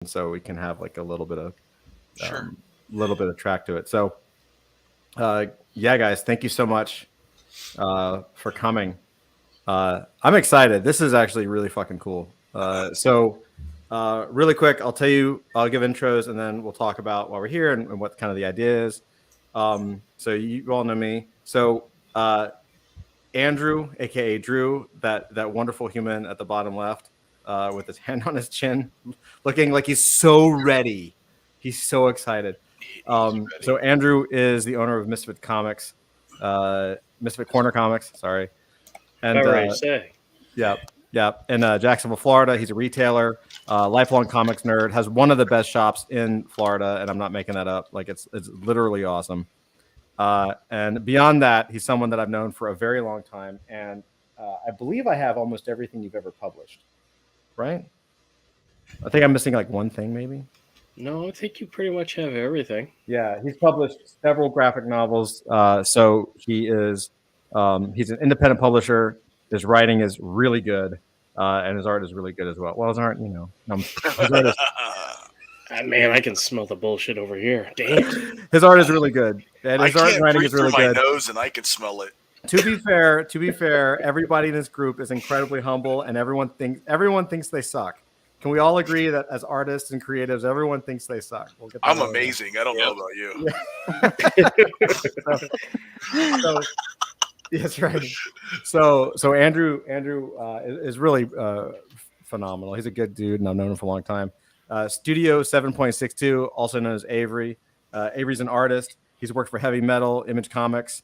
so we can have like a Sure. little bit of track to it. So yeah, guys, thank you so much for coming. I'm excited. This is actually really fucking cool. Really quick, I'll give intros and then we'll talk about why we're here and what kind of the idea is. So you all know me. So Andrew, aka Drew, that wonderful human at the bottom left, with his hand on his chin, looking like he's so ready. He's so excited. He's So ready. Andrew is the owner of Misfit Comics, Misfit Corner Comics. Sorry, and Very say. yeah, yeah, in Jacksonville, Florida. He's a retailer, lifelong comics nerd. Has one of the best shops in Florida, and I'm not making that up. Like it's literally awesome. And beyond that, he's someone that I've known for a very long time, and I believe I have almost everything you've ever published. Right? I think I'm missing like one thing, maybe. No, I think you pretty much have everything. Yeah, he's published several graphic novels. So he's an independent publisher. His writing is really good, and his art is really good as well. Well, his art, his art is Man, I can smell the bullshit over here. Damn. his art is really good, and I his art and can't writing breathe is through really my good. nose, and I can smell it. To be fair, everybody in this group is incredibly humble, and everyone thinks they suck. Can we all agree that as artists and creatives, everyone thinks they suck? We'll get that I'm out of the way. amazing. I don't know about you. So that's right. So Andrew is really phenomenal. He's a good dude, and I've known him for a long time. Studio 7.62, also known as Avery. Avery's an artist. He's worked for Heavy Metal, Image Comics.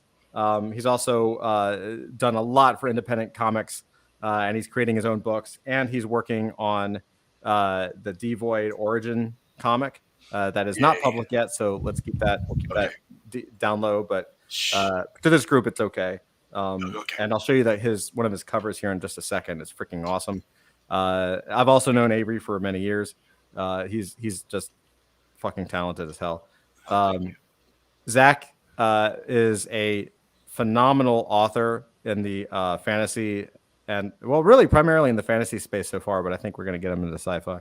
He's also done a lot for independent comics, and he's creating his own books. And he's working on the Devoid Origin comic that is not Yay. public yet. So let's keep that. We'll keep Okay. that down low. But to this group, it's okay. Okay. And I'll show you that one of his covers here in just a second. It's freaking awesome. I've also known Avery for many years. He's just fucking talented as hell. Thank you. Zach is a phenomenal author in the fantasy and, well, really primarily in the fantasy space so far, but I think we're going to get him into sci-fi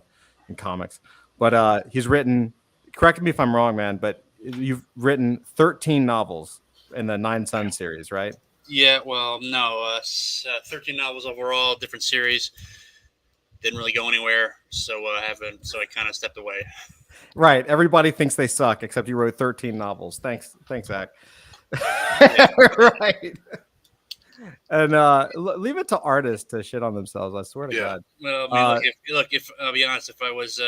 and comics. But he's written, correct me if I'm wrong, man, but you've written 13 novels in the Nine Sun series, right? Yeah, well, no, 13 novels overall, different series. Didn't really go anywhere, so I kind of stepped away. Right. Everybody thinks they suck, except you wrote 13 novels. Thanks, Zach. Right. And leave it to artists to shit on themselves. I swear to God. Well, I mean, if I'll be honest, if I was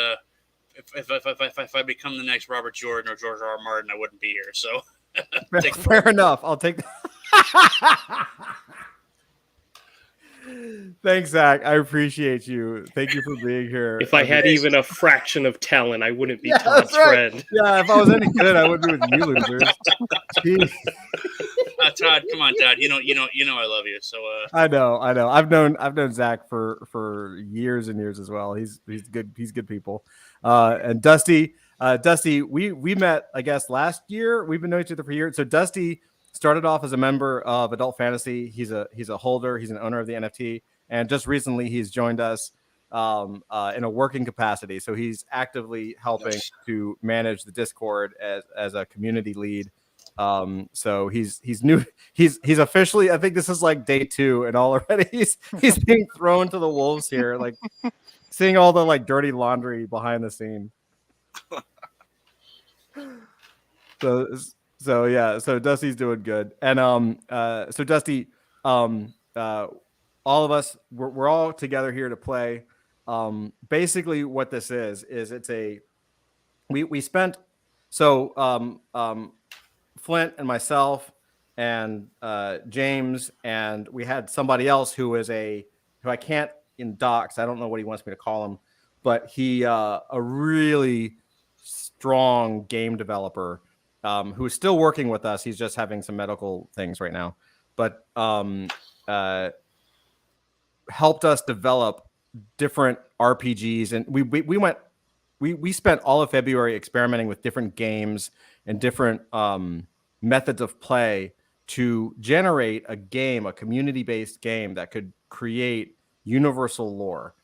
if I become the next Robert Jordan or George R. R. Martin, I wouldn't be here. So fair enough. I'll take that. Thanks, Zach. I appreciate you. Thank you for being here. If I had even a fraction of talent, I wouldn't be Todd's friend. Yeah, if I was any good, I wouldn't be with you losers. Jeez. Todd, come on, Todd. You know, I love you. So I know. I've known Zach for years and years as well. He's good. He's good people. And Dusty, we met, I guess, last year. We've been knowing each other for years. So Dusty started off as a member of Adult Fantasy. He's a holder. He's an owner of the NFT, and just recently he's joined us in a working capacity. So he's actively helping to manage the Discord as a community lead. So he's new. He's officially, I think this is like day 2, and already he's being thrown to the wolves here, like seeing all the like dirty laundry behind the scene. So yeah, so Dusty's doing good, and so Dusty, all of us, we're all together here to play. Basically, what this is it's a we spent Flint and myself and James, and we had somebody else who I can't in docs. I don't know what he wants me to call him, but he a really strong game developer. Who is still working with us. He's just having some medical things right now, but helped us develop different RPGs. And we spent all of February experimenting with different games and different methods of play to generate a community-based game that could create universal lore.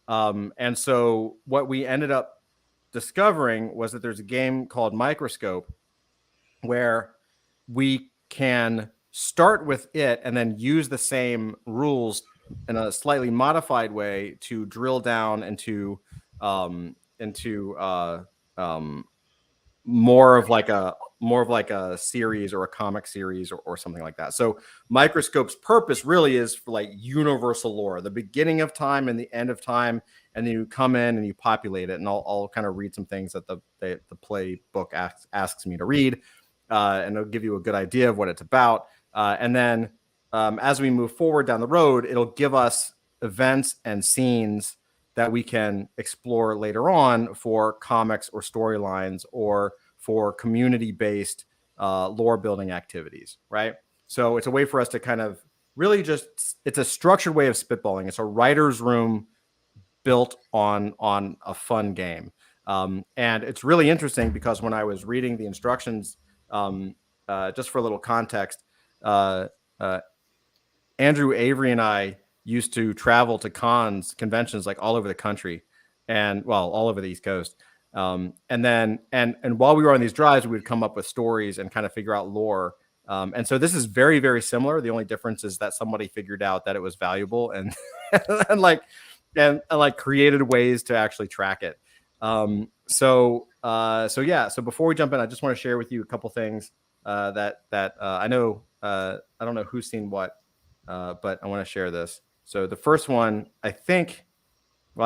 And so what we ended up discovering was that there's a game called Microscope where we can start with it and then use the same rules in a slightly modified way to drill down into more of like a series or a comic series or something like that. So Microscope's purpose really is for like universal lore, the beginning of time and the end of time, and then you come in and you populate it. And I'll kind of read some things that the playbook asks me to read, and it'll give you a good idea of what it's about. And then as we move forward down the road, it'll give us events and scenes that we can explore later on for comics or storylines or for community-based lore building activities, right? So it's a way for us to kind of really it's a structured way of spitballing. It's a writer's room built on a fun game. And it's really interesting because when I was reading the instructions, just for a little context, Andrew Avery and I used to travel to conventions like all over the country, and all over the East Coast. And while we were on these drives, we would come up with stories and kind of figure out lore. And so this is very, very similar. The only difference is that somebody figured out that it was valuable and and created ways to actually track it. So before we jump in, I just want to share with you a couple things that I know. I don't know who's seen what, but I want to share this. So the first one, I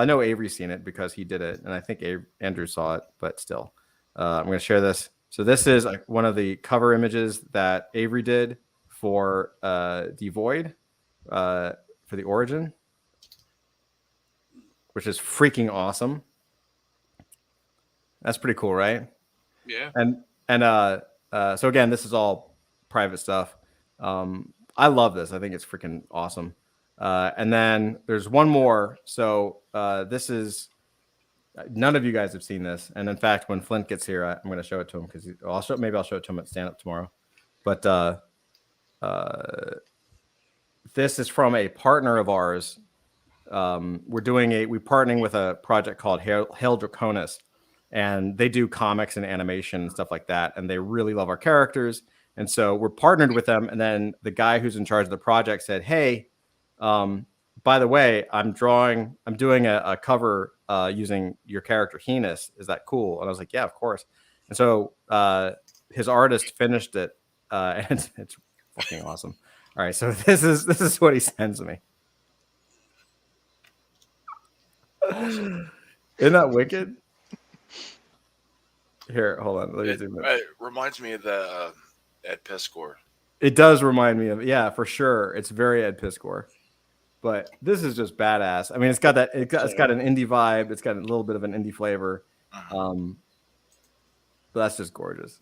know Avery's seen it because he did it, and I think Andrew saw it, but still, I'm going to share this. So this is one of the cover images that Avery did for Devoid, for the Origin, which is freaking awesome. That's pretty cool, right? Yeah. So again, this is all private stuff. I love this. I think it's freaking awesome. And then there's one more. So this is, none of you guys have seen this. And in fact, when Flint gets here, I'm going to show it to him because maybe I'll show it to him at stand up tomorrow. But this is from a partner of ours. We're partnering with a project called Hail Draconis, and they do comics and animation and stuff like that. And they really love our characters. And so we're partnered with them. And then the guy who's in charge of the project said, "Hey, by the way, I'm doing a cover using your character Heinous. Is that cool?" And I was like, "Yeah, of course." And so his artist finished it, and it's fucking awesome. All right, so this is what he sends me. Isn't that wicked? Here, hold on. Let me zoom in. It reminds me of the Ed Piscor. It does remind me of, yeah, for sure. It's very Ed Piscor. But this is just badass. I mean, it's got an indie vibe. It's got a little bit of an indie flavor. But that's just gorgeous.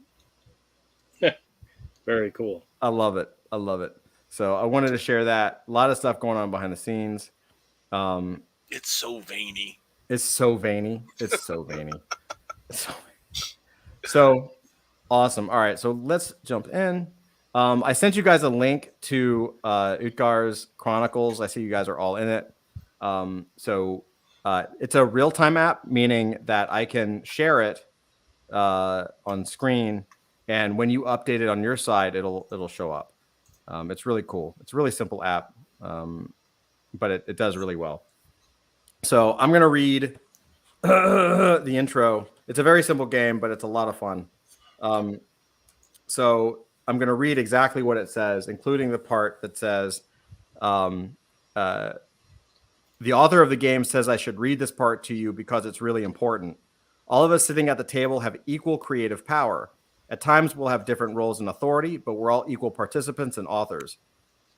Very cool. I love it. So I wanted to share that. A lot of stuff going on behind the scenes. It's so veiny. It's so veiny. So awesome. All right, so let's jump in. I sent you guys a link to Utgar's Chronicles. I see you guys are all in it. So it's a real-time app, meaning that I can share it on screen, and when you update it on your side, it'll show up. It's really cool. It's a really simple app, but it does really well. So I'm going to read the intro. It's a very simple game, but it's a lot of fun. So I'm going to read exactly what it says, including the part that says, the author of the game says I should read this part to you because it's really important. All of us sitting at the table have equal creative power. At times we'll have different roles and authority, but we're all equal participants and authors.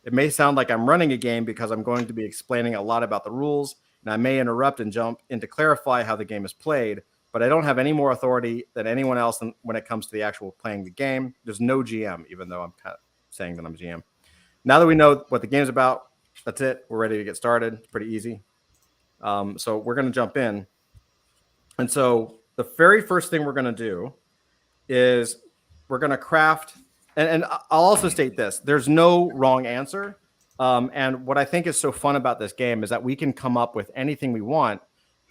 It may sound like I'm running a game because I'm going to be explaining a lot about the rules, and I may interrupt and jump in to clarify how the game is played, but I don't have any more authority than anyone else when it comes to the actual playing the game. There's no GM, even though I'm kind of saying that I'm GM. Now that we know what the game's about, that's it. We're ready to get started. It's pretty easy. So we're going to jump in. And so the very first thing we're going to do is we're going to craft, and I'll also state this, there's no wrong answer. And what I think is so fun about this game is that we can come up with anything we want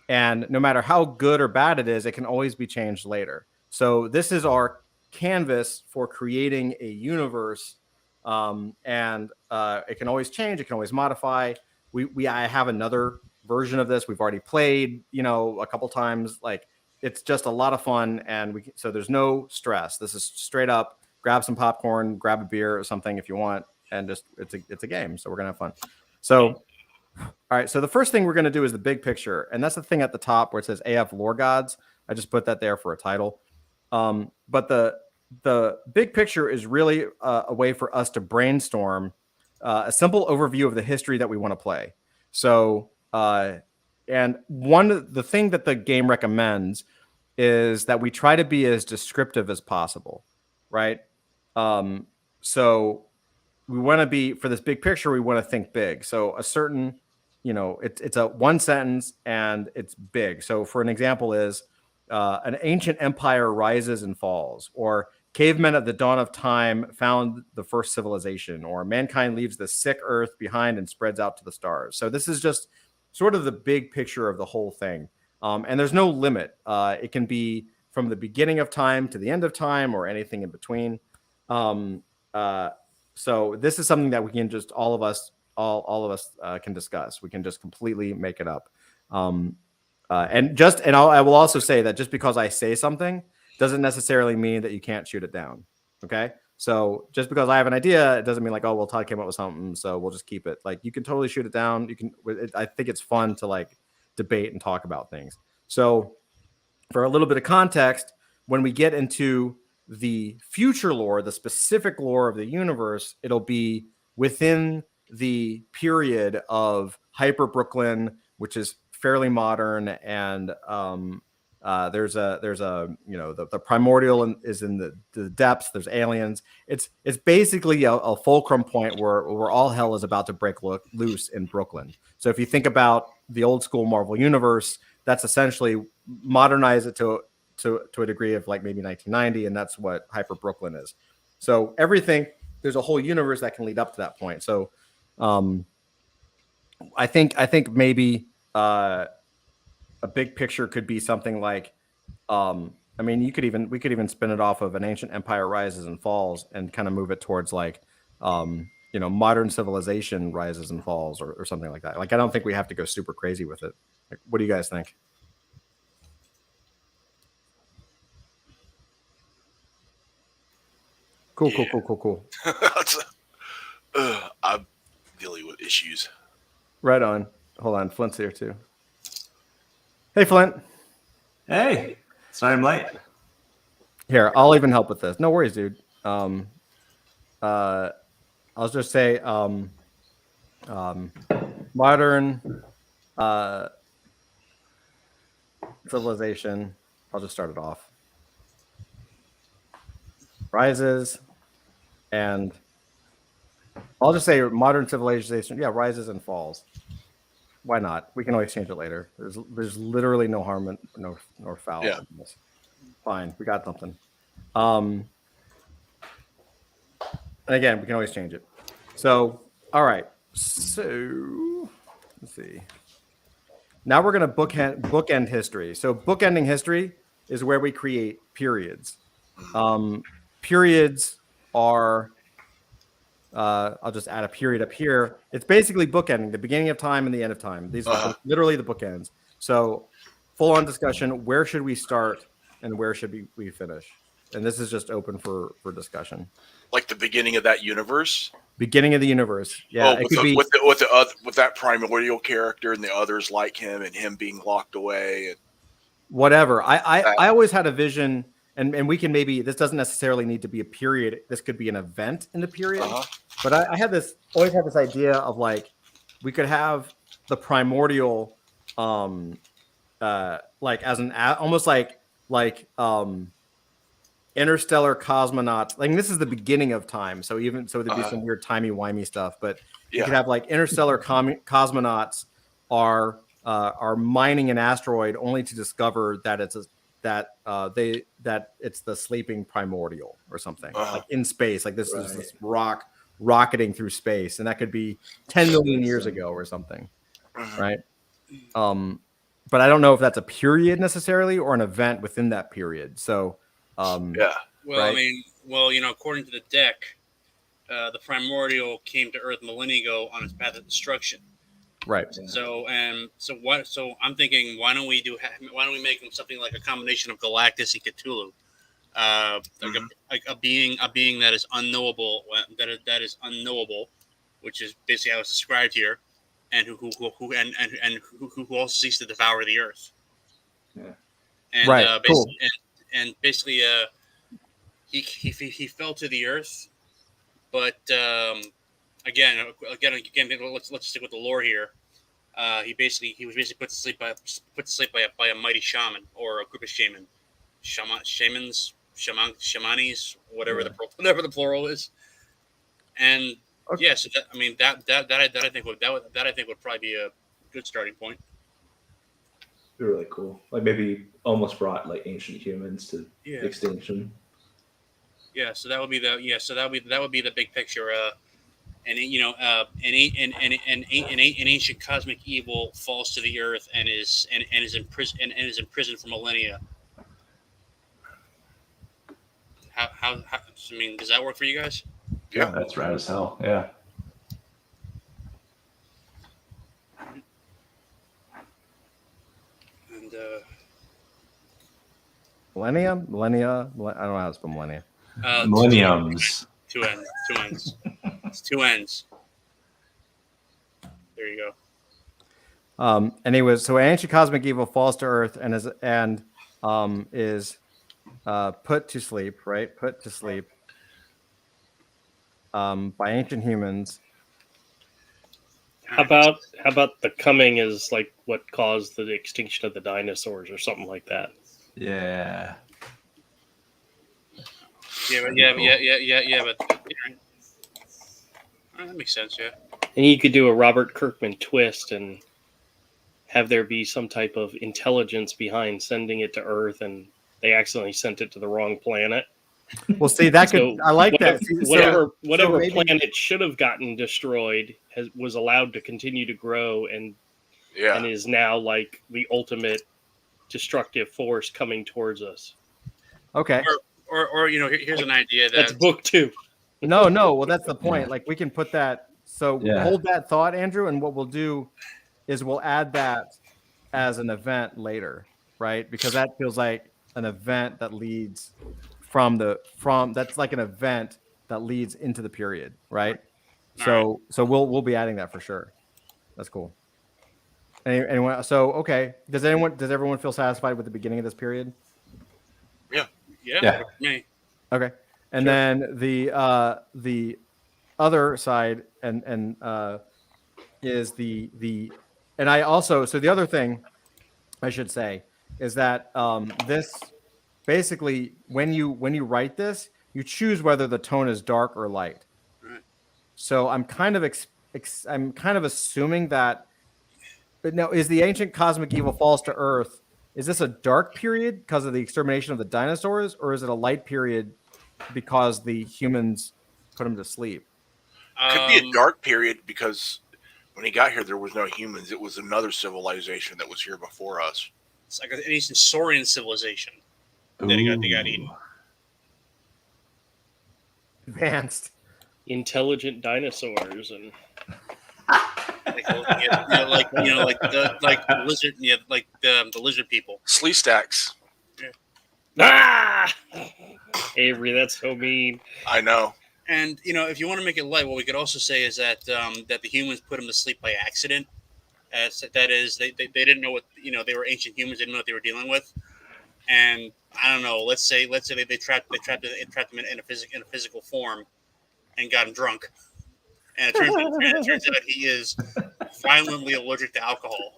and no matter how good or bad it is, it can always be changed later. So this is our canvas for creating a universe, and it can always change. It can always modify. I have another version of this we've already played, a couple times. Like, it's just a lot of fun, and so there's no stress. This is straight up. Grab some popcorn, grab a beer or something if you want, and just it's a game. So we're gonna have fun. So, all right. So the first thing we're gonna do is the big picture, and that's the thing at the top where it says AF Lore Gods. I just put that there for a title. But the big picture is really a way for us to brainstorm a simple overview of the history that we want to play. So, and the thing that the game recommends is that we try to be as descriptive as possible, right? So we want to be, for this big picture, we want to think big. So a certain, it's a one sentence and it's big. So for an example is an ancient empire rises and falls, or cavemen at the dawn of time found the first civilization, or mankind leaves the sick earth behind and spreads out to the stars. So this is just sort of the big picture of the whole thing. And there's no limit. It can be from the beginning of time to the end of time, or anything in between. So this is something that we can just, all of us can discuss. We can just completely make it up. I will also say that just because I say something doesn't necessarily mean that you can't shoot it down. Okay. So just because I have an idea, it doesn't mean like, oh, well, Todd came up with something, so we'll just keep it. Like, you can totally shoot it down. I think it's fun to like debate and talk about things. So for a little bit of context, when we get into the future lore, the specific lore of the universe, it'll be within the period of Hyper Brooklyn, which is fairly modern, and there's a the primordial is in the depths. There's aliens. It's basically a fulcrum point where all hell is about to break loose in Brooklyn. So if you think about the old school Marvel universe, that's essentially modernize it to a degree of like maybe 1990, and that's what Hyper Brooklyn is. So there's a whole universe that can lead up to that point. So I think maybe a big picture could be something like, we could even spin it off of an ancient empire rises and falls, and kind of move it towards like, modern civilization rises and falls, or something like that. Like, I don't think we have to go super crazy with it. Like, what do you guys think? Cool. I'm dealing with issues. Right on. Hold on. Flint's here too. Hey, Flint. Hey, sorry I'm late. Here, I'll even help with this. No worries, dude. I'll just say modern civilization. I'll just start it off. Rises, and I'll just say modern civilization. Yeah, rises and falls. Why not? We can always change it later. There's literally no harm in nor foul in this. Fine, we got something. And again, we can always change it. So, all right. So, let's see. Now we're going to bookend history. So, bookending history is where we create periods. Periods are, I'll just add a period up here. It's basically bookending, the beginning of time and the end of time. These are literally the bookends. So, full on discussion. Where should we start and where should we finish? And this is just open for discussion. Like the beginning of that universe? Beginning of the universe. Yeah. Oh, with that primordial character and the others like him, and him being locked away. And whatever. I always had a vision, and we can maybe, this doesn't necessarily need to be a period. This could be an event in the period. But I always had this idea of like, we could have the primordial, like as an, almost like interstellar cosmonauts. Like, this is the beginning of time. So there'd be some weird timey-wimey stuff, but you could have like interstellar cosmonauts are mining an asteroid only to discover that it's it's the sleeping primordial or something, like in space. Like this is this rock rocketing through space, and that could be 10 million years ago or something, right? but I don't know if that's a period necessarily or an event within that period. So, Yeah. Well, Right. I mean, well, according to the deck, the primordial came to Earth millennia ago on its path of destruction. right. So I'm thinking, why don't we make him something like a combination of Galactus and Cthulhu, like a being that is unknowable, that is unknowable, which is basically how it's described here, and who also seeks to devour the Earth. Yeah. And Right, cool. basically, he fell to the Earth, but again, let's stick with the lore here. He was basically put to sleep by a mighty shaman or a group of shamans, whatever the plural is. And Okay. yeah, so that I think would probably be a good starting point. Really cool. Like maybe almost brought like ancient humans to Yeah. extinction. Yeah, so that would be the big picture. An ancient cosmic evil falls to the earth and is imprisoned for millennia. How I mean, does that work for you guys? Yeah. That's rad as hell. Yeah. And Millennia. I don't know how to spell millennia. Millenniums. Two ends. It's two ends. There you go. Anyways, so ancient cosmic evil falls to Earth and is put to sleep, right? Put to sleep by ancient humans. How about the coming is like what caused the extinction of the dinosaurs or something like that? Yeah. Yeah, but that makes sense. Yeah. And you could do a Robert Kirkman twist and have there be some type of intelligence behind sending it to Earth, and they accidentally sent it to the wrong planet. Well, see, that could So I like that. See, Whatever maybe- planet should have gotten destroyed was allowed to continue to grow and is now like the ultimate destructive force coming towards us. Okay. Or here's an idea That's that book 2. No. Well, that's the point. Like we can put that. So hold that thought, Andrew, and what we'll do is we'll add that as an event later, right? Because that feels like an event that leads from that's like an event that leads into the period, right? So we'll be adding that for sure. That's cool. Anyone? So okay. Does everyone feel satisfied with the beginning of this period? yeah. Me. Okay. And then the other side is the and I also so the other thing I should say is that this basically when you write this, you choose whether the tone is dark or light. Right. So I'm kind of assuming that. But now, is the ancient cosmic evil falls to Earth? Is this a dark period because of the extermination of the dinosaurs, or is it a light period because the humans put him to sleep? Could be a dark period because when he got here, there was no humans. It was another civilization that was here before us. It's like an ancient Saurian civilization. They got eaten. Advanced, Intelligent dinosaurs and like the lizard, like the lizard people. Slee stacks. Avery, that's so mean. I know. And if you want to make it light, what we could also say is that that the humans put him to sleep by accident. That is, they didn't know what they were ancient humans, didn't know what they were dealing with, and I don't know. Let's say they trapped him in a physical form, and got him drunk, and it turns out he is violently allergic to alcohol.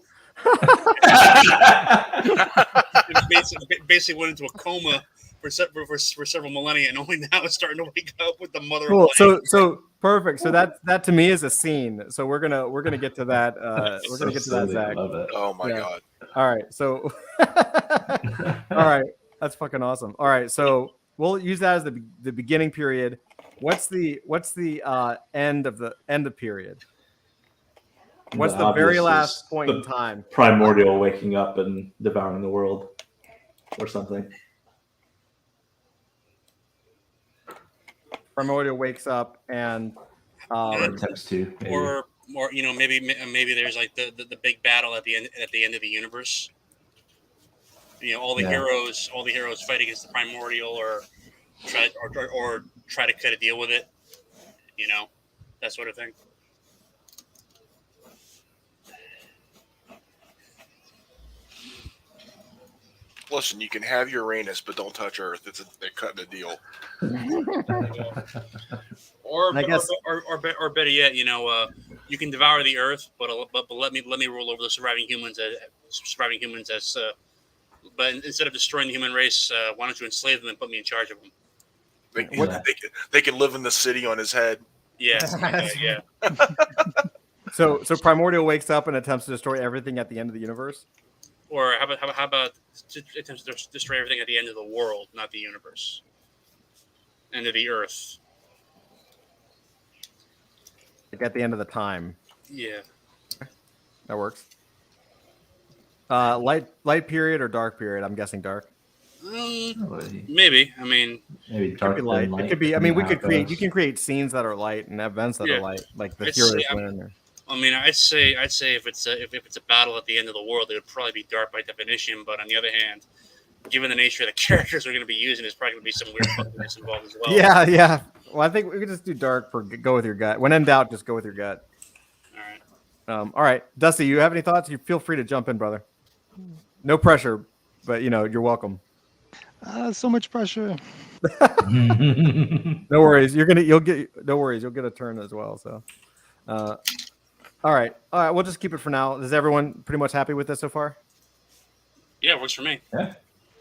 basically went into a coma for several millennia, and only now is starting to wake up with the mother. Cool. So perfect. So that to me is a scene. So we're gonna get to that. We're gonna get to that, Zach. Love it. Oh my god. All right. So all right, that's fucking awesome. All right, so we'll use that as the beginning period. What's the end of period? What's the very last point in time? Primordial waking up and devouring the world, or something. Primordial wakes up and attempts to, maybe. or maybe there's like the big battle at the end of the universe. All the heroes fight against the primordial, or try to cut a deal with it. That sort of thing. Listen, you can have Uranus, but don't touch Earth. They're cutting a deal. Or better yet, you can devour the Earth, but let me rule over the surviving humans as but instead of destroying the human race, why don't you enslave them and put me in charge of them? They can live in the city on his head. Yeah, yeah. So Primordial wakes up and attempts to destroy everything at the end of the universe. Or how about attempts to destroy everything at the end of the world, not the universe, end of the Earth. Like at the end of the time. Yeah, that works. Light period or dark period? I'm guessing dark. Maybe. I mean, maybe dark. It could be light. It could be. I mean, we could create. You can create scenes that are light and events that are light, like the heroes win. I mean, I'd say if it's a battle at the end of the world, it would probably be dark by definition. But on the other hand, given the nature of the characters we're going to be using, there's probably going to be some weird funkiness involved as well. Yeah. Well, I think we could just do dark for go with your gut. When in doubt, just go with your gut. All right. All right, Dusty, you have any thoughts? You feel free to jump in, brother. No pressure, but you're welcome. So much pressure. No worries. You'll get a turn as well. So, all right. We'll just keep it for now. Is everyone pretty much happy with this so far? Yeah, it works for me.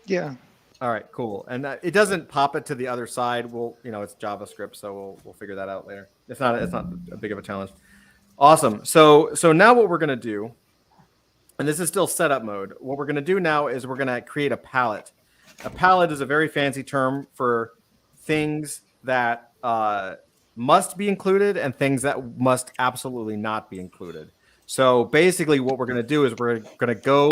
Yeah. All right, cool. And it doesn't pop it to the other side. It's JavaScript, so we'll figure that out later. It's not a big of a challenge. Awesome. So now what we're gonna do, and this is still setup mode. What we're gonna do now is we're gonna create a palette. A palette is a very fancy term for things that must be included and things that must absolutely not be included. So basically what we're going to do is we're going to go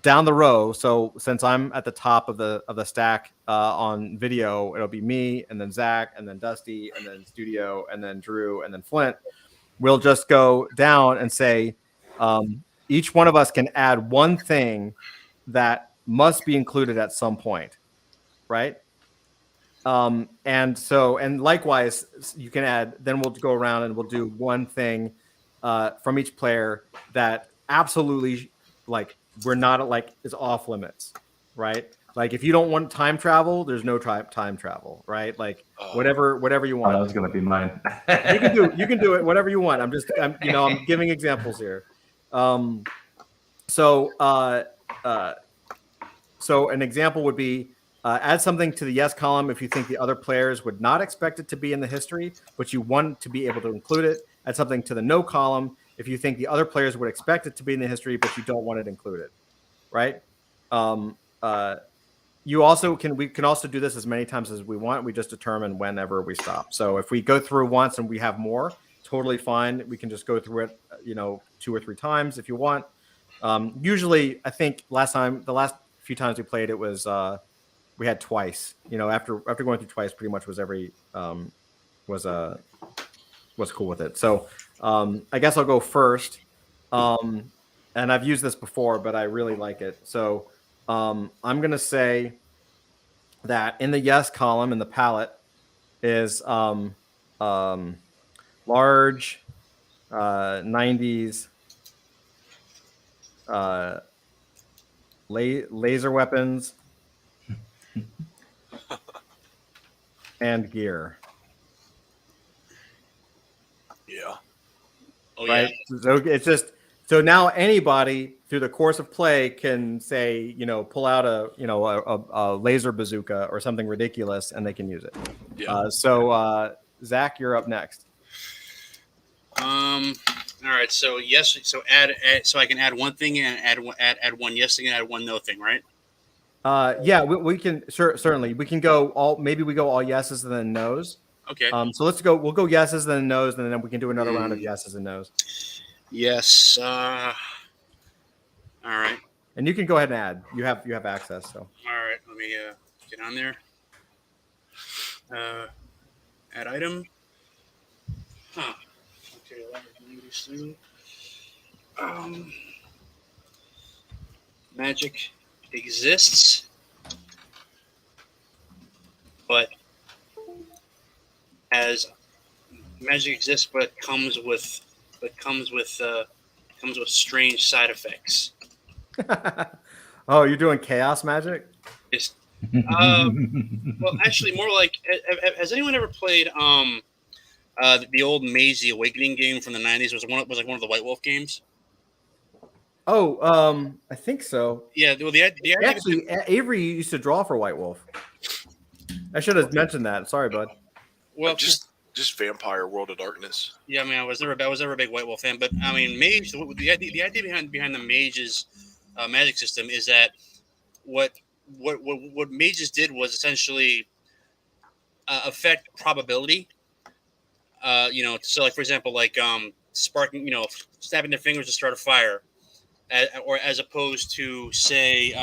down the row. So since I'm at the top of the stack on video, it'll be me and then Zach and then Dusty and then Studio and then Drew and then Flint. We'll just go down and say each one of us can add one thing that must be included at some point, right? And likewise, you can add, then we'll go around and we'll do one thing from each player that absolutely we're not is off limits, right? Like if you don't want time travel, there's no time travel, right? Like whatever you want. That was going to be mine. you can do it, whatever you want. I'm giving examples here. So an example would be add something to the yes column if you think the other players would not expect it to be in the history, but you want to be able to include it. Add something to the no column if you think the other players would expect it to be in the history, but you don't want it included, right? We can also do this as many times as we want. We just determine whenever we stop. So if we go through once and we have more, totally fine. We can just go through it, 2 or 3 times if you want. Usually, I think the last few times we played, it was we had twice. After going through twice, pretty much was cool with it. So I guess I'll go first. And I've used this before, but I really like it. So I'm gonna say that in the yes column in the palette is large 90s laser weapons and gear. Yeah. Oh, right. Yeah. So it's just so now anybody through the course of play can say, pull out a laser bazooka or something ridiculous and they can use it. Yeah. Zach, you're up next. All right. So yes. So add. So I can add one thing and add one yes thing and add one no thing, right? Yeah, we can certainly. We can go maybe we go all yeses and then nos. Okay. So we'll go yeses and then nos, and then we can do another round of yeses and nos. Yes. All right. And you can go ahead and add. You have access. So. All right. Let me get on there. Add item. Huh. Okay. Magic exists, but comes with strange side effects. Oh, you're doing chaos magic? It's, well, actually, more like. Has anyone ever played the old Maisie Awakening game from the '90s? Was like one of the White Wolf games? Oh, I think so. Yeah. Well, the idea Actually, Avery used to draw for White Wolf. I should have mentioned that. Sorry, bud. Well, just Vampire World of Darkness. Yeah, I mean, I was never a big White Wolf fan, but I mean, Mage. The idea behind the Mage's magic system is that what Mages did was essentially affect probability. So like for example, like sparking, snapping their fingers to start a fire, or as opposed to say,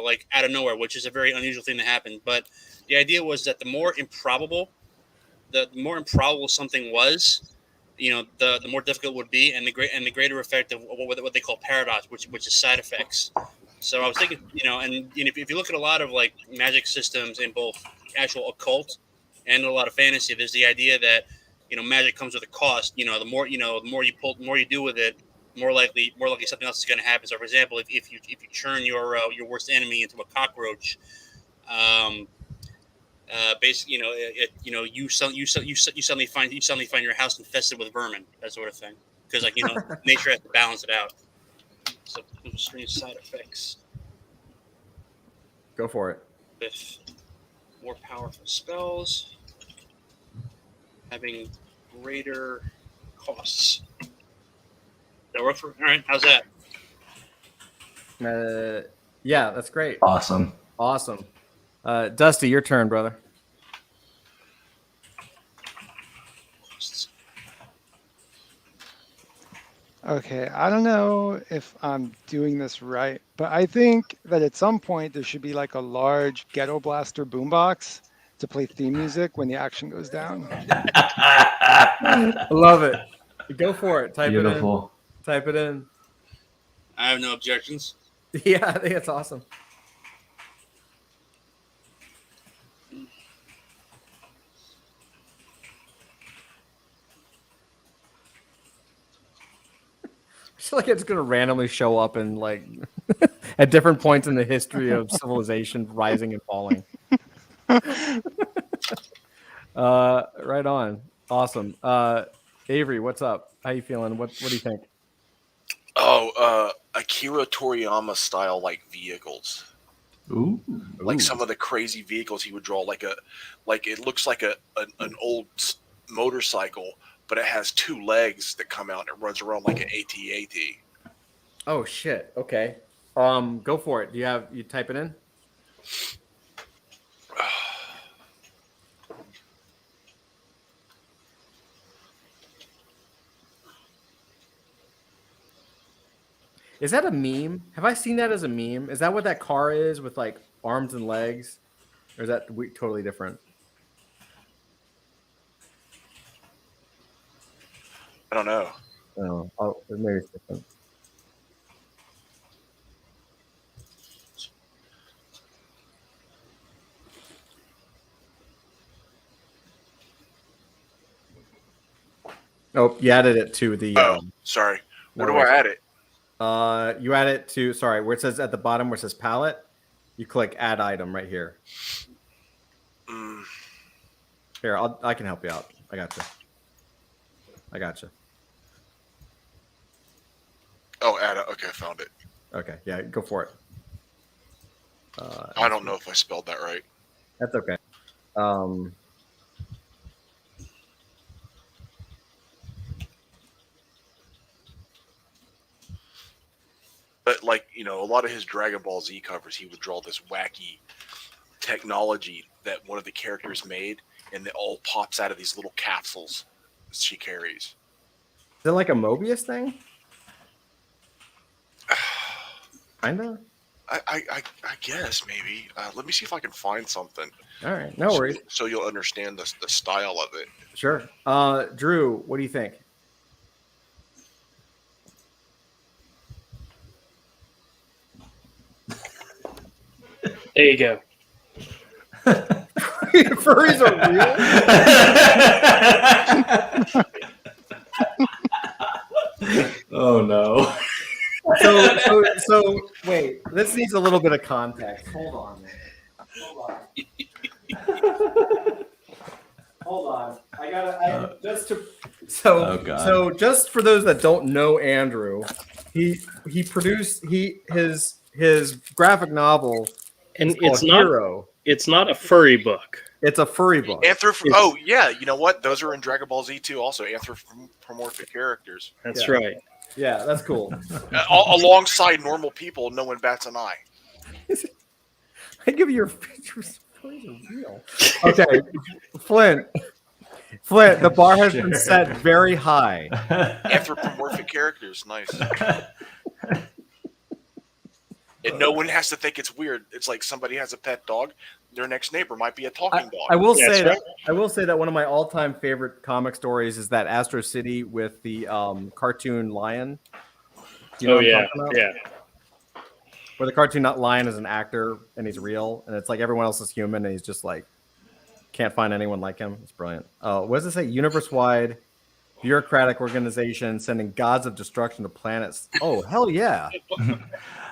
like out of nowhere, which is a very unusual thing to happen. But the idea was that the more improbable something was, the more difficult it would be, and the greater effect of what they call paradox, which is side effects. So I was thinking, and if you look at a lot of like magic systems in both actual occult and a lot of fantasy, there's the idea that magic comes with a cost. The more the more you do with it, more likely something else is going to happen. So, for example, if you turn your worst enemy into a cockroach, basically, you suddenly find your house infested with vermin, that sort of thing, because nature has to balance it out. So strange side effects. Go for it. With more powerful spells, having greater costs. That work for? All right. How's that? Yeah, that's great. Awesome. Dusty, your turn, brother. Okay, I don't know if I'm doing this right, but I think that at some point there should be like a large ghetto blaster boombox to play theme music when the action goes down. I love it. Go for it. Beautiful. Type it in. I have no objections. Yeah, I think it's awesome. I feel like it's going to randomly show up in like at different points in the history of civilization rising and falling. Right on. Awesome. Avery, what's up? How you feeling? What do you think? Oh, Akira Toriyama style like vehicles. Ooh. Like some of the crazy vehicles he would draw, like it looks like an old motorcycle, but it has two legs that come out and it runs around like an AT-AT. Oh shit. Okay. Go for it. You type it in? Is that a meme? Have I seen that as a meme? Is that what that car is with like arms and legs? Or is that totally different? I don't know. Oh, maybe it's different. Oh, you added it to the. Sorry. Where no do I add it? You add it to where it says at the bottom where it says palette. You click add item right here. Here, I can help you out. I got you. Oh, add it. Okay, I found it. Okay, yeah, go for it. I don't know if I spelled that right. That's okay. But like, a lot of his Dragon Ball Z covers, he would draw this wacky technology that one of the characters made, and it all pops out of these little capsules she carries. it like a Mobius thing? Kinda. I guess maybe. Let me see if I can find something. All right, no worries. So you'll understand the style of it. Sure. Drew, what do you think? There you go. Furries are real? Oh no. So wait, this needs a little bit of context. Hold on. Hold on. So just for those that don't know Andrew, he produced his graphic novel, And it's not Hero. It's not a furry book. It's a furry book. Oh yeah, you know what? Those are in Dragon Ball Z too. Also, anthropomorphic characters. That's right. Yeah, that's cool. Alongside normal people, no one bats an eye. I give you your pictures. Furries are real. Okay, Flint. The bar has been set very high. Anthropomorphic characters, nice. And no one has to think it's weird. It's like somebody has a pet dog. Their next neighbor might be a talking dog. I will say that one of my all-time favorite comic stories is that Astro City with the cartoon lion. Do you know what I'm talking about? Yeah. Where the cartoon lion is an actor and he's real, and it's like everyone else is human, and he's just like can't find anyone like him. It's brilliant. What does it say? Universe-wide bureaucratic organization sending gods of destruction to planets. Oh, hell yeah.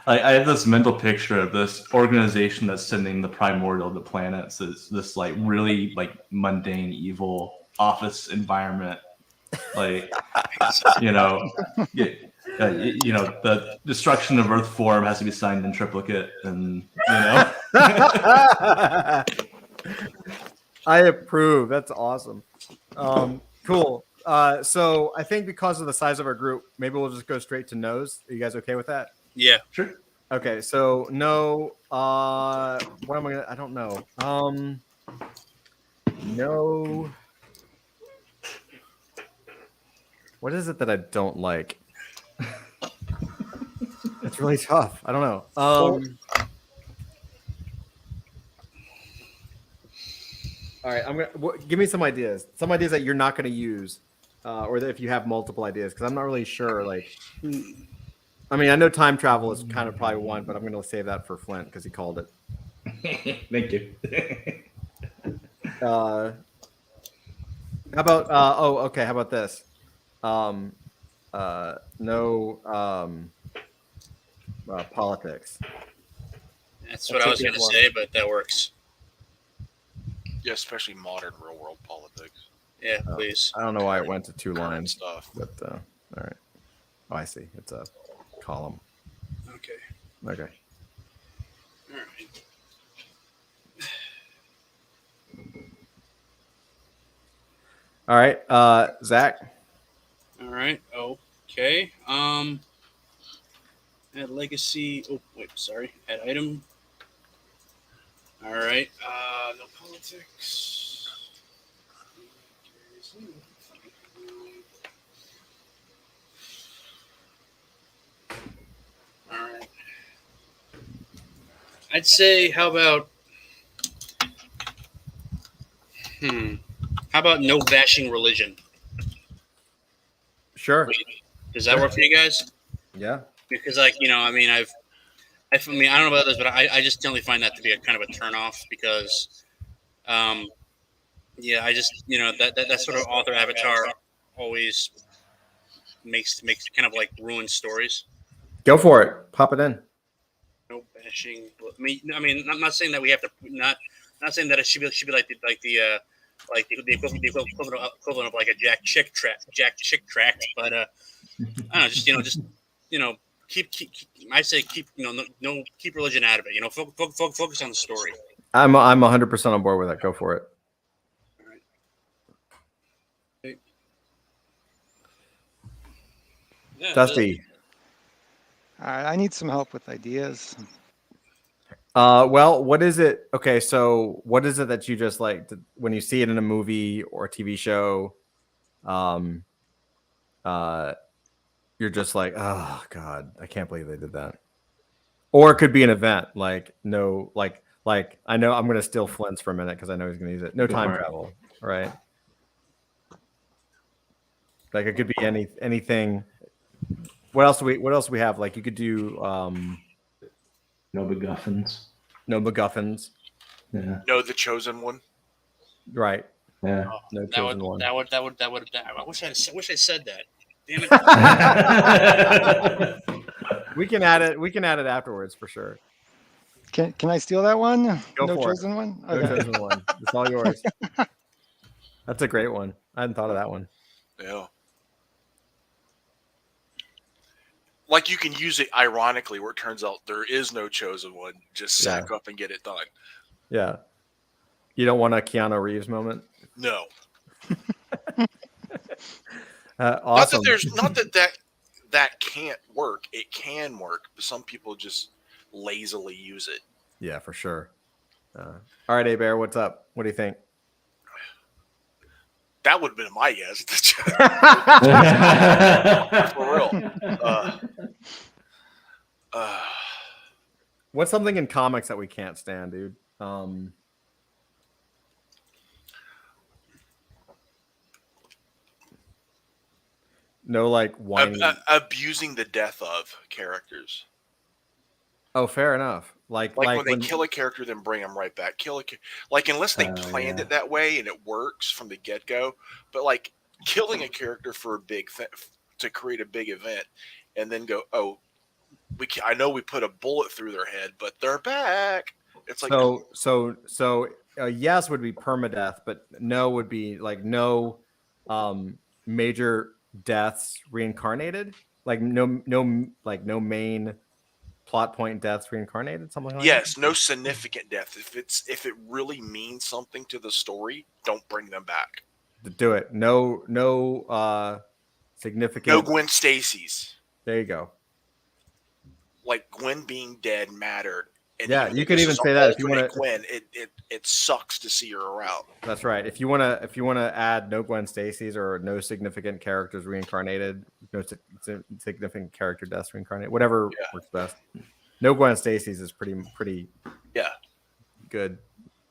I have this mental picture of this organization that's sending the primordial to planets. It's this like really like mundane, evil office environment. Like, you know, the destruction of Earth form has to be signed in triplicate, and I approve. That's awesome. Cool. So I think because of the size of our group, maybe we'll just go straight to no's. Are you guys okay with that? Yeah. Sure. Okay, so no. What am I gonna? I don't know. No. What is it that I don't like? It's really tough. I don't know. All right, give me some ideas. Some ideas that you're not going to use, or that if you have multiple ideas, because I'm not really sure. Like, I mean, I know time travel is kind of probably one, but I'm going to save that for Flint because he called it. Thank you. How about? Okay. How about this? No politics. That's what I was going to say, but that works. Yeah, especially modern real world politics. Yeah, please. I don't know why it went to two lines stuff. But all right. Oh, I see. It's a column. Okay. Okay. All right. All right. Zach. All right. Okay. Add legacy. Oh, wait. Sorry. Add item. All right. No politics. All right. I'd say, how about no bashing religion? Sure. Does that work for you guys? Yeah. Because, like, I mean, I don't know about others, but I just generally find that to be a kind of a turnoff because, yeah, I just, that sort of author avatar always makes kind of like ruin stories. Go for it. Pop it in. No bashing. I mean, I'm not saying that we have to not saying that it should be like the equivalent of like a Jack Chick tract, but I don't know, keep I say keep keep religion out of it. Focus on the story. I'm 100% on board with that. Go for it. All right. Okay. Yeah, Dusty. All right, I need some help with ideas. Well, what is it? Okay, so what is it that you just like when you see it in a movie or a TV show? you're just like, oh god, I can't believe they did that. Or it could be an event like I know I'm gonna steal Flint's for a minute because I know he's gonna use it. No time travel, right? Like it could be anything. What else do we have? Like you could do no MacGuffins. No MacGuffins. Yeah. No, the chosen one. Right. Yeah. No chosen one. That would. I wish I said that. Damn it. We can add it. We can add it afterwards for sure. Can I steal that one? Go no for chosen it. one. No chosen one. It's all yours. That's a great one. I hadn't thought of that one. Yeah. Like you can use it ironically, where it turns out there is no chosen one. Just sack up and get it done. Yeah. You don't want a Keanu Reeves moment? No. Awesome. Not that can't work. It can work, but some people just lazily use it. Yeah, for sure. All right, A-Bear, what's up? What do you think? That would have been my guess. For real. What's something in comics that we can't stand, dude? No, like whining. Abusing the death of characters. Oh, fair enough. Like when they kill a character, then bring them right back. Unless they planned it that way and it works from the get go. But like killing a character for a big to create a big event, and then go, oh, I know we put a bullet through their head, but they're back. It's like so yes would be permadeath, but no would be like no major deaths reincarnated, like no main plot point deaths reincarnated, something like that. Yes, no significant death. If it really means something to the story, don't bring them back. Do it. No significant. No Gwen Stacy's. There you go. Like Gwen being dead mattered. And yeah, you could even say that if you want to. Gwen, it sucks to see her around. That's right. If you want to add no Gwen Stacy's or no significant characters reincarnated, no significant character deaths reincarnated, whatever works best. No Gwen Stacy's is pretty good.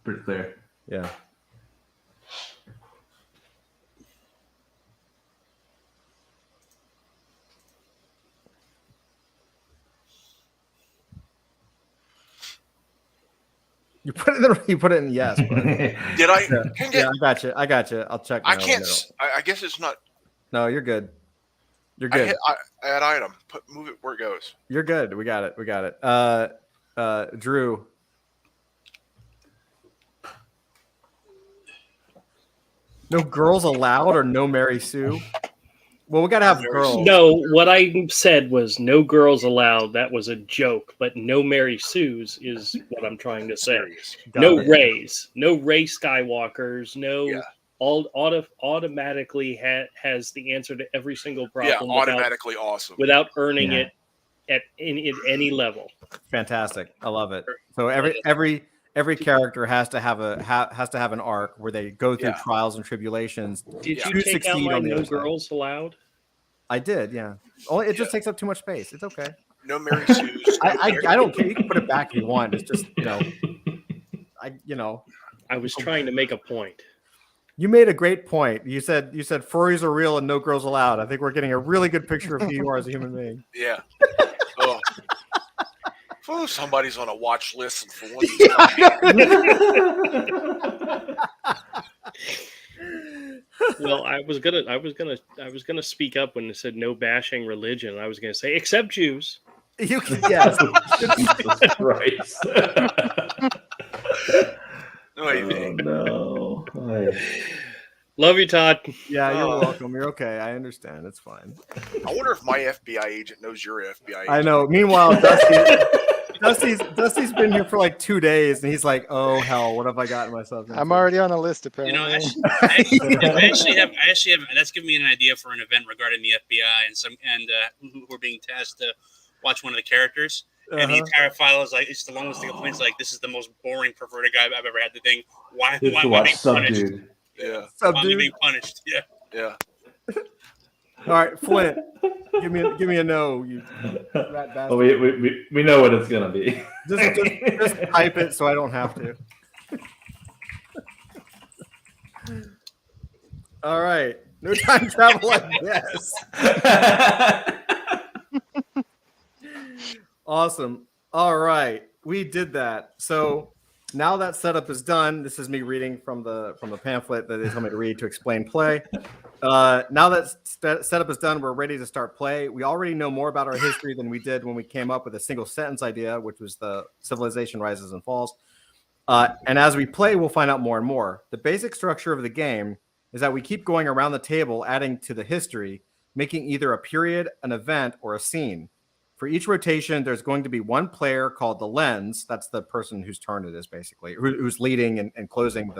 Pretty clear. Yeah. You put it in yes. But... Did I? Yeah, I got you. I'll check. I can't. I guess it's not. No, you're good. You're good. Add item. Move it where it goes. You're good. We got it. Drew. No girls allowed or no Mary Sue? Well, we got to have girls. No, what I said was no girls allowed. That was a joke, but no Mary Sue's is what I'm trying to say. No Rays, no Ray Skywalkers, no automatically has the answer to every single problem. Yeah, automatically awesome. Without earning it at any level. Fantastic. I love it. So every character has to have an arc where they go through trials and tribulations. Did you take out my no girls allowed? I did, yeah. Only it just takes up too much space. It's okay. No Mary Sue's. I don't care. You can put it back if you want. It's just I was trying to make a point. You made a great point. You said furries are real and no girls allowed. I think we're getting a really good picture of who you are as a human being. Yeah. Oh, somebody's on a watch list and for one. Well, I was gonna speak up when it said no bashing religion. I was gonna say except Jews. You can, yes. Right. No. Love you, Todd. Yeah, you're welcome. You're okay. I understand. It's fine. I wonder if my FBI agent knows your FBI agent. I know. Meanwhile, Dusty's been here for like 2 days, and he's like, "Oh hell, what have I gotten myself into?" I'm already on a list, apparently. I actually have. That's given me an idea for an event regarding the FBI who are being tasked to watch one of the characters. And the entire file is like, it's the longest thing. Complaints like, this is the most boring perverted guy I've ever had to think. Why am I being punished? Yeah. Why am I being punished? Yeah. All right, Flint, give me a no. You rat bastard. Well, we know what it's gonna be. Just type it so I don't have to. All right. No time travel, I guess. Awesome. All right. We did that. So now that setup is done, this is me reading from the pamphlet that they told me to read to explain play. Now that setup is done, we're ready to start play. We already know more about our history than we did when we came up with a single sentence idea, which was the civilization rises and falls. And as we play, we'll find out more and more. The basic structure of the game is that we keep going around the table, adding to the history, making either a period, an event, or a scene. For each rotation, there's going to be one player called the lens. That's the person whose turn it is, basically, who's leading and closing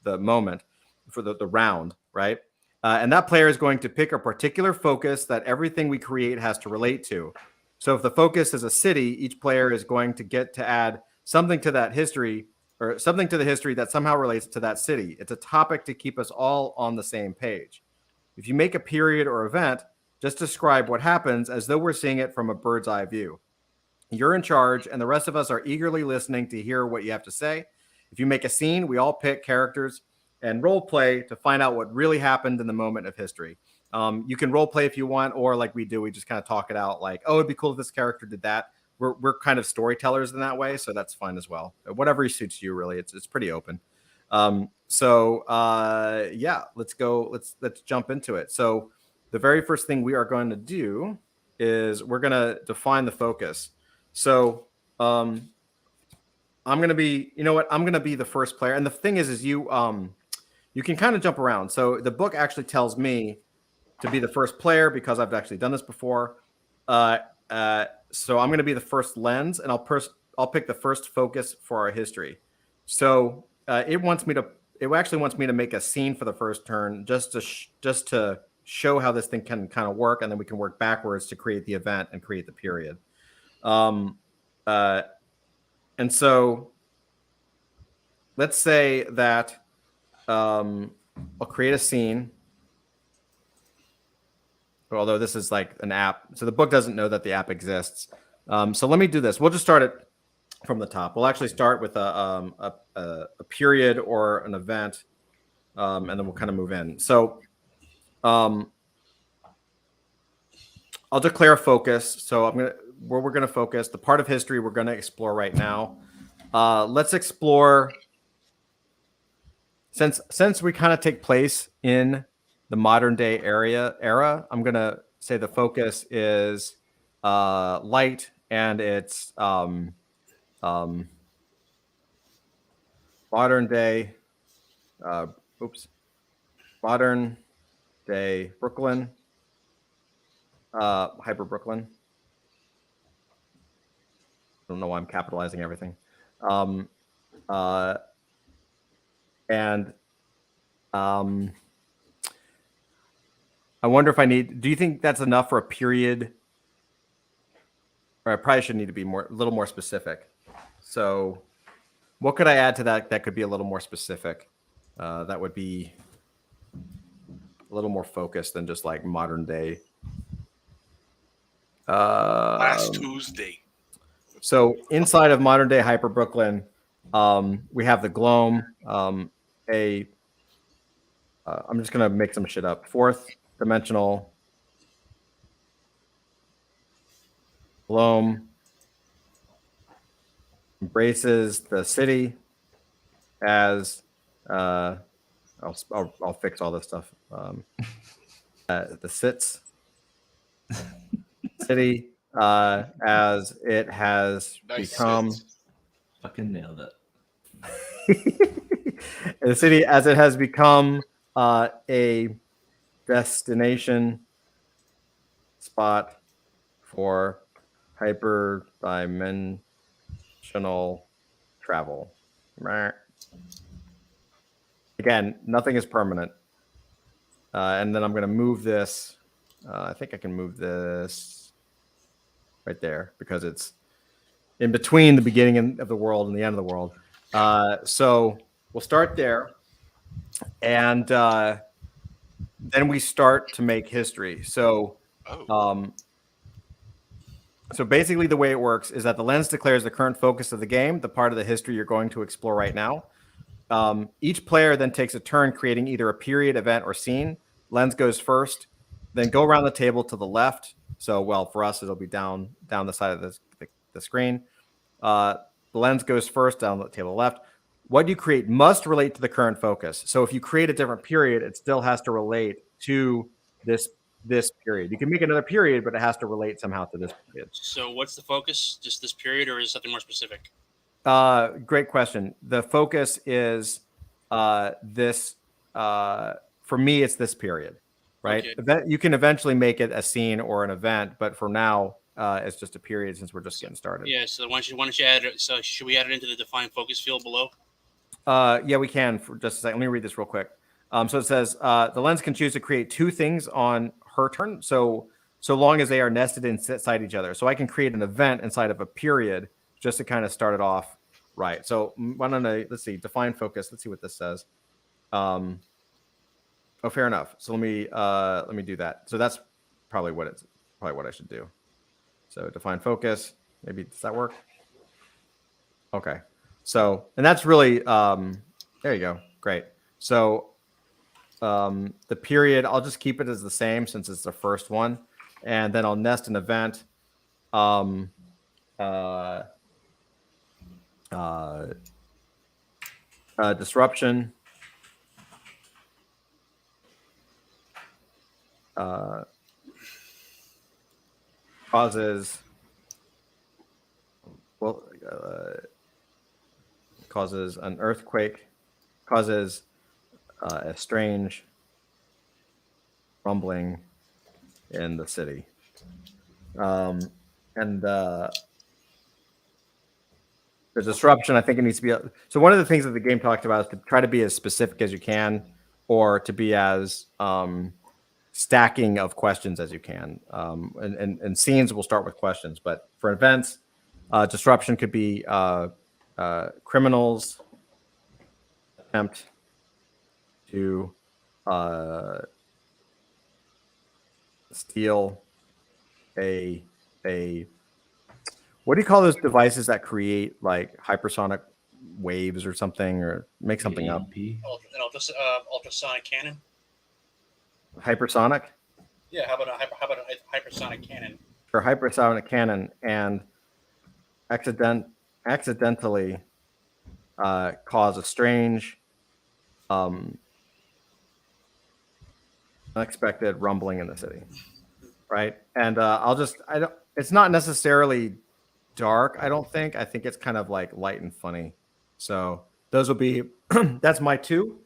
the moment for the round, right? And that player is going to pick a particular focus that everything we create has to relate to. So if the focus is a city, each player is going to get to add something to that history or something to the history that somehow relates to that city. It's a topic to keep us all on the same page. If you make a period or event, just describe what happens as though we're seeing it from a bird's eye view. You're in charge, and the rest of us are eagerly listening to hear what you have to say. If you make a scene, we all pick characters and role play to find out what really happened in the moment of history. You can role play if you want, or like we do, we just kind of talk it out like, oh, it'd be cool if this character did that. We're kind of storytellers in that way, so that's fine as well. Whatever suits you, really. It's pretty open. Yeah, let's go. Let's jump into it. So the very first thing we are going to do is we're going to define the focus. So I'm going to be, you know what? I'm going to be the first player. And the thing is you can kind of jump around. So the book actually tells me to be the first player because I've actually done this before. So I'm going to be the first lens, and I'll pick the first focus for our history. So it actually wants me to make a scene for the first turn, just to show how this thing can kind of work, and then we can work backwards to create the event and create the period. And so let's say that I'll create a scene. Although this is like an app, so the book doesn't know that the app exists. So let me do this. We'll just start it from the top. We'll actually start with a period or an event, and then we'll kind of move in. So I'll declare a focus. So where we're gonna focus, the part of history we're gonna explore right now. Let's explore, since we kind of take place in the modern day era, I'm going to say the focus is light, and it's modern day Brooklyn, hyper Brooklyn. I don't know why I'm capitalizing everything. I wonder if do you think that's enough for a period? Or I probably should need to be a little more specific. So what could I add to that could be a little more specific? That would be a little more focused than just like modern day. Last Tuesday. So inside of modern day Hyper Brooklyn, we have the Gloam, I'm just going to make some shit up. Fourth dimensional Gloam embraces the city as I'll fix all this stuff. The sits city as it has become. Fucking nailed it. The city as it has become a destination spot for hyperdimensional travel. Again, nothing is permanent. And then I'm going to move this. I think I can move this right there because it's in between the beginning of the world and the end of the world. So we'll start there. And then we start to make history. So, Oh, so basically the way it works is that the lens declares the current focus of the game, the part of the history you're going to explore right now. Each player then takes a turn creating either a period, event, or scene. Lens goes first, then go around the table to the left. So, well, for us, it'll be down the side of the screen. The lens goes first down the table left. What you create must relate to the current focus. So if you create a different period, it still has to relate to this period. You can make another period, but it has to relate somehow to this period. So what's the focus? Just this period, or is something more specific? Great question. The focus is this. For me, it's this period, right? Okay. You can eventually make it a scene or an event, but for now, it's just a period since we're just getting started. Yeah. So why don't you add it? So should we add it into the define focus field below? Yeah, we can for just a second. Let me read this real quick. So it says the lens can choose to create two things on her turn. So long as they are nested inside each other. So I can create an event inside of a period just to kind of start it off right. So why don't let's see, define focus. Let's see what this says. Oh, fair enough. So let me do that. So that's probably what I should do. So define focus. Maybe does that work? Okay. So, and that's really, there you go. Great. So the period, I'll just keep it as the same since it's the first one. And then I'll nest an event. Disruption. Causes an earthquake, causes a strange rumbling in the city. And the disruption, I think it needs to be. So one of the things that the game talked about is to try to be as specific as you can, or to be as stacking of questions as you can. And scenes will start with questions, but for events, disruption could be criminals attempt to steal a what do you call those devices that create like hypersonic waves or something, or make something up? An ultrasonic cannon. Hypersonic? Yeah. How about a hypersonic cannon? Or hypersonic cannon, and accidentally cause a strange, unexpected rumbling in the city, right? And it's not necessarily dark, I don't think. I think it's kind of like light and funny. So those will be, that's my two.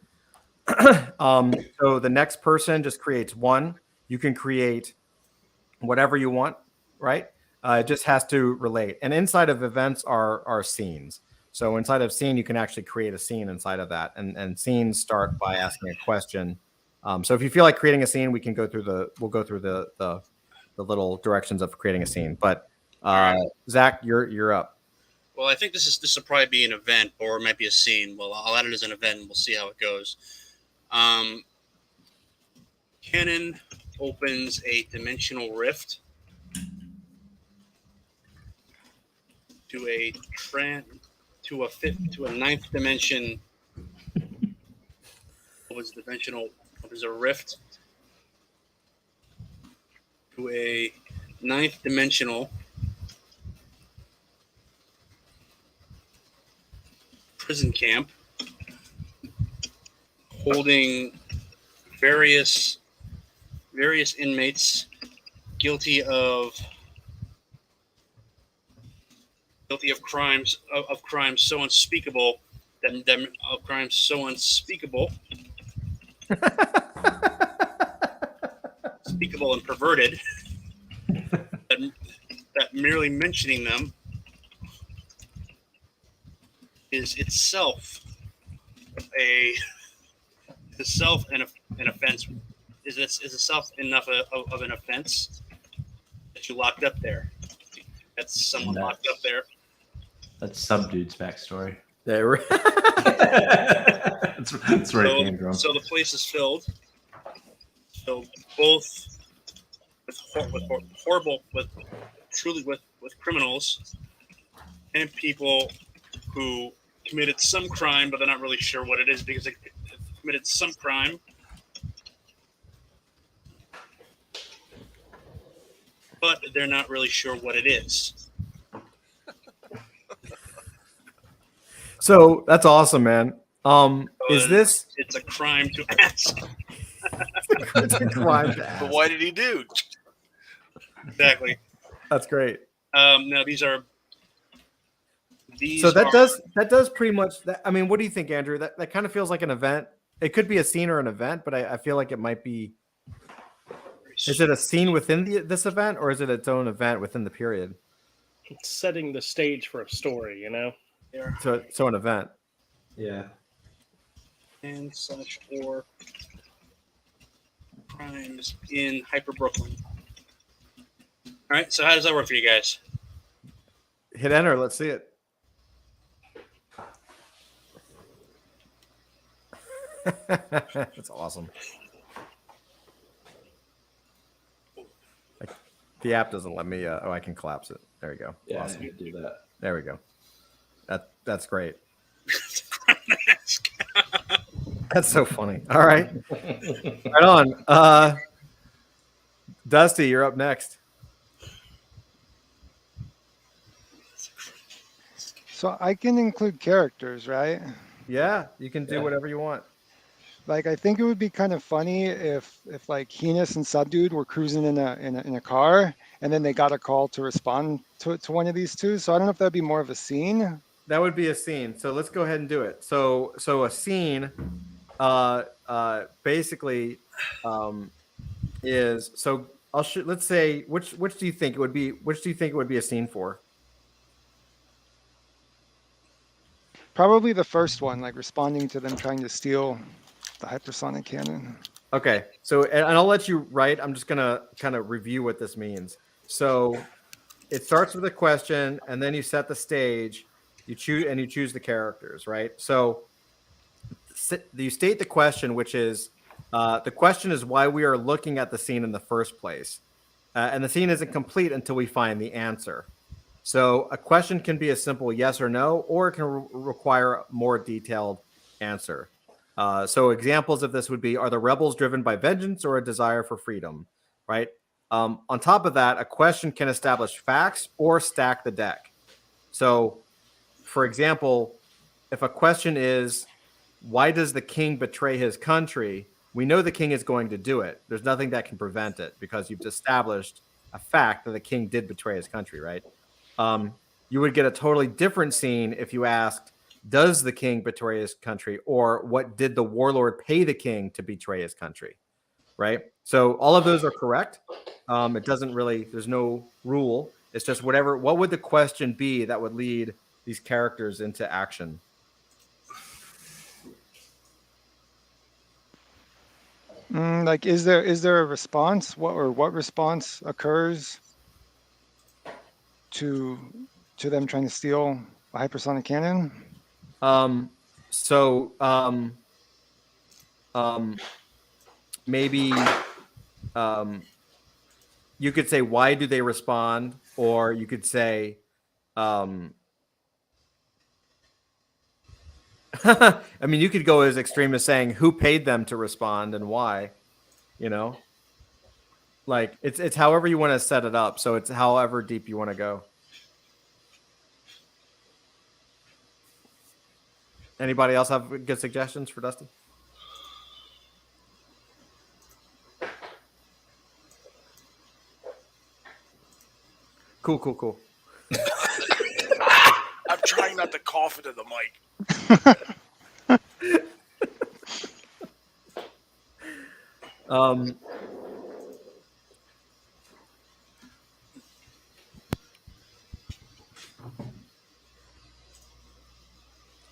So the next person just creates one. You can create whatever you want, right? It just has to relate. And inside of events are scenes. So inside of scene, you can actually create a scene inside of that. And scenes start by asking a question. So if you feel like creating a scene, we'll go through the little directions of creating a scene. But Zach, you're up. Well, I think this will probably be an event, or it might be a scene. Well, I'll add it as an event, and we'll see how it goes. Cannon opens a dimensional rift to a ninth dimension. Opens a rift to a ninth dimensional prison camp holding various inmates guilty of crimes so unspeakable unspeakable and perverted that merely mentioning them is itself an offense. Is itself enough of an offense that you locked up there? That's someone locked up there. That's some dude's backstory. There. That's where it came from. So the place is filled both with criminals and people who committed some crime, but they're not really sure what it is because they committed some crime. But they're not really sure what it is. So that's awesome, man. Is this It's a crime to ask. it's a crime to ask. But why did he do? Exactly. That's great. Now these are. So that does pretty much. I mean, what do you think, Andrew? That kind of feels like an event. It could be a scene or an event, but I feel like it might be. Is it a scene within this event, or is it its own event within the period? It's setting the stage for a story, you know. So an event. Yeah. And such or crimes in Hyper Brooklyn. All right. So how does that work for you guys? Hit enter. Let's see it. That's awesome. The app doesn't let me. I can collapse it. There we go. Yeah, Awesome. I could do that. There we go. That's great. That's so funny. All right. Right on. Dusty, you're up next. So I can include characters, right? Yeah, you can do whatever you want. Like, I think it would be kind of funny if like Heinous and Subdued were cruising in a car, and then they got a call to respond to one of these two. So I don't know if that'd be more of a scene. That would be a scene. So let's go ahead and do it. So a scene, basically, is so. Let's say which do you think it would be? Which do you think it would be a scene for? Probably the first one, like responding to them trying to steal the hypersonic cannon. Okay, so and I'll let you write. I'm just gonna kind of review what this means. So it starts with a question, and then you set the stage. You choose the characters, right? So you state the question, which is the question is why we are looking at the scene in the first place, and the scene isn't complete until we find the answer. So a question can be a simple yes or no, or it can require a more detailed answer. So examples of this would be: are the rebels driven by vengeance or a desire for freedom? Right. On top of that, a question can establish facts or stack the deck. So, for example, if a question is, why does the king betray his country? We know the king is going to do it. There's nothing that can prevent it because you've established a fact that the king did betray his country, right? You would get a totally different scene if you asked, does the king betray his country, or what did the warlord pay the king to betray his country, right? So all of those are correct. It doesn't really, there's no rule. It's just what would the question be that would lead these characters into action? Like, is there a response? What response occurs to them trying to steal a hypersonic cannon? Maybe you could say, why do they respond? Or you could say, I mean, you could go as extreme as saying who paid them to respond and why, you know, like it's however you want to set it up. So it's however deep you want to go. Anybody else have good suggestions for Dusty? Cool. I'm trying not to cough into the mic.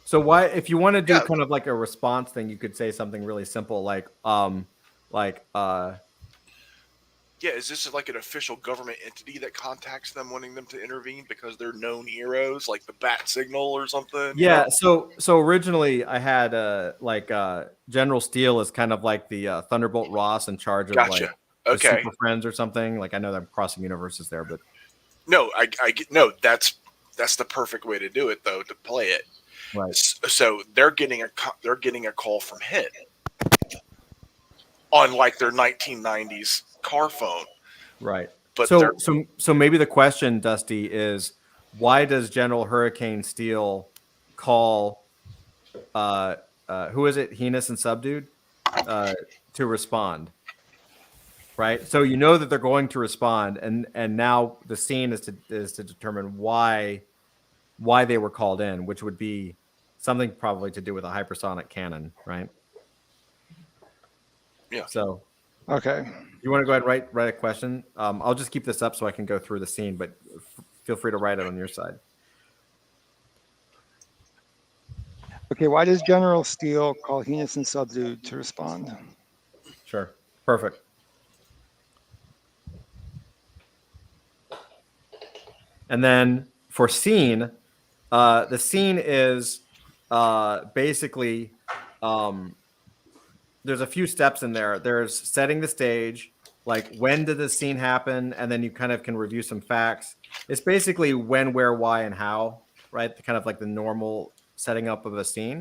So why, if you want to do kind of like a response thing, you could say something really simple like, yeah, is this like an official government entity that contacts them wanting them to intervene because they're known heroes, like the Bat Signal or something? Yeah, so originally I had General Steele is kind of like the Thunderbolt Ross in charge of like the Okay. Super Friends or something. Like I know that I'm crossing universes there, but No, no. That's the perfect way to do it, though, to play it. right. So they're getting a call from Hit on like their 1990s car phone. Right. But So maybe the question, Dusty, is why does General Hurricane Steel call who is it, Heinous and Subdued, to respond? Right. So you know that they're going to respond, and now the scene is to determine why they were called in, which would be something probably to do with a hypersonic cannon, right? Yeah. So Okay. you want to go ahead and write a question? I'll just keep this up so I can go through the scene, but feel free to write it on your side. Okay. Why does General Steel call Heinous and Subdued to respond? Sure. Perfect. And then for scene, the scene is basically there's a few steps in there. There's setting the stage, like when did the scene happen, and then you kind of can review some facts. It's basically when, where, why, and how, right? Kind of like the normal setting up of a scene.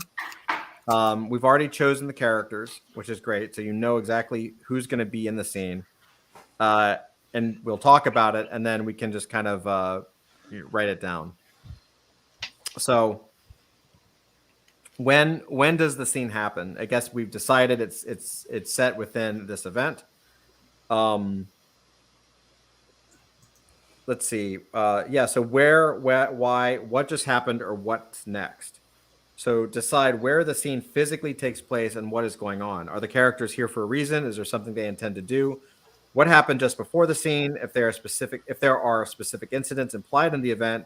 We've already chosen the characters, which is great. So you know exactly who's going to be in the scene. And we'll talk about it, and then we can just kind of write it down. So when does the scene happen? I guess we've decided it's set within this event. Let's see. Yeah. So where, why, what just happened, or what's next? So decide where the scene physically takes place and what is going on. Are the characters here for a reason? Is there something they intend to do? What happened just before the scene? If there are specific incidents implied in the event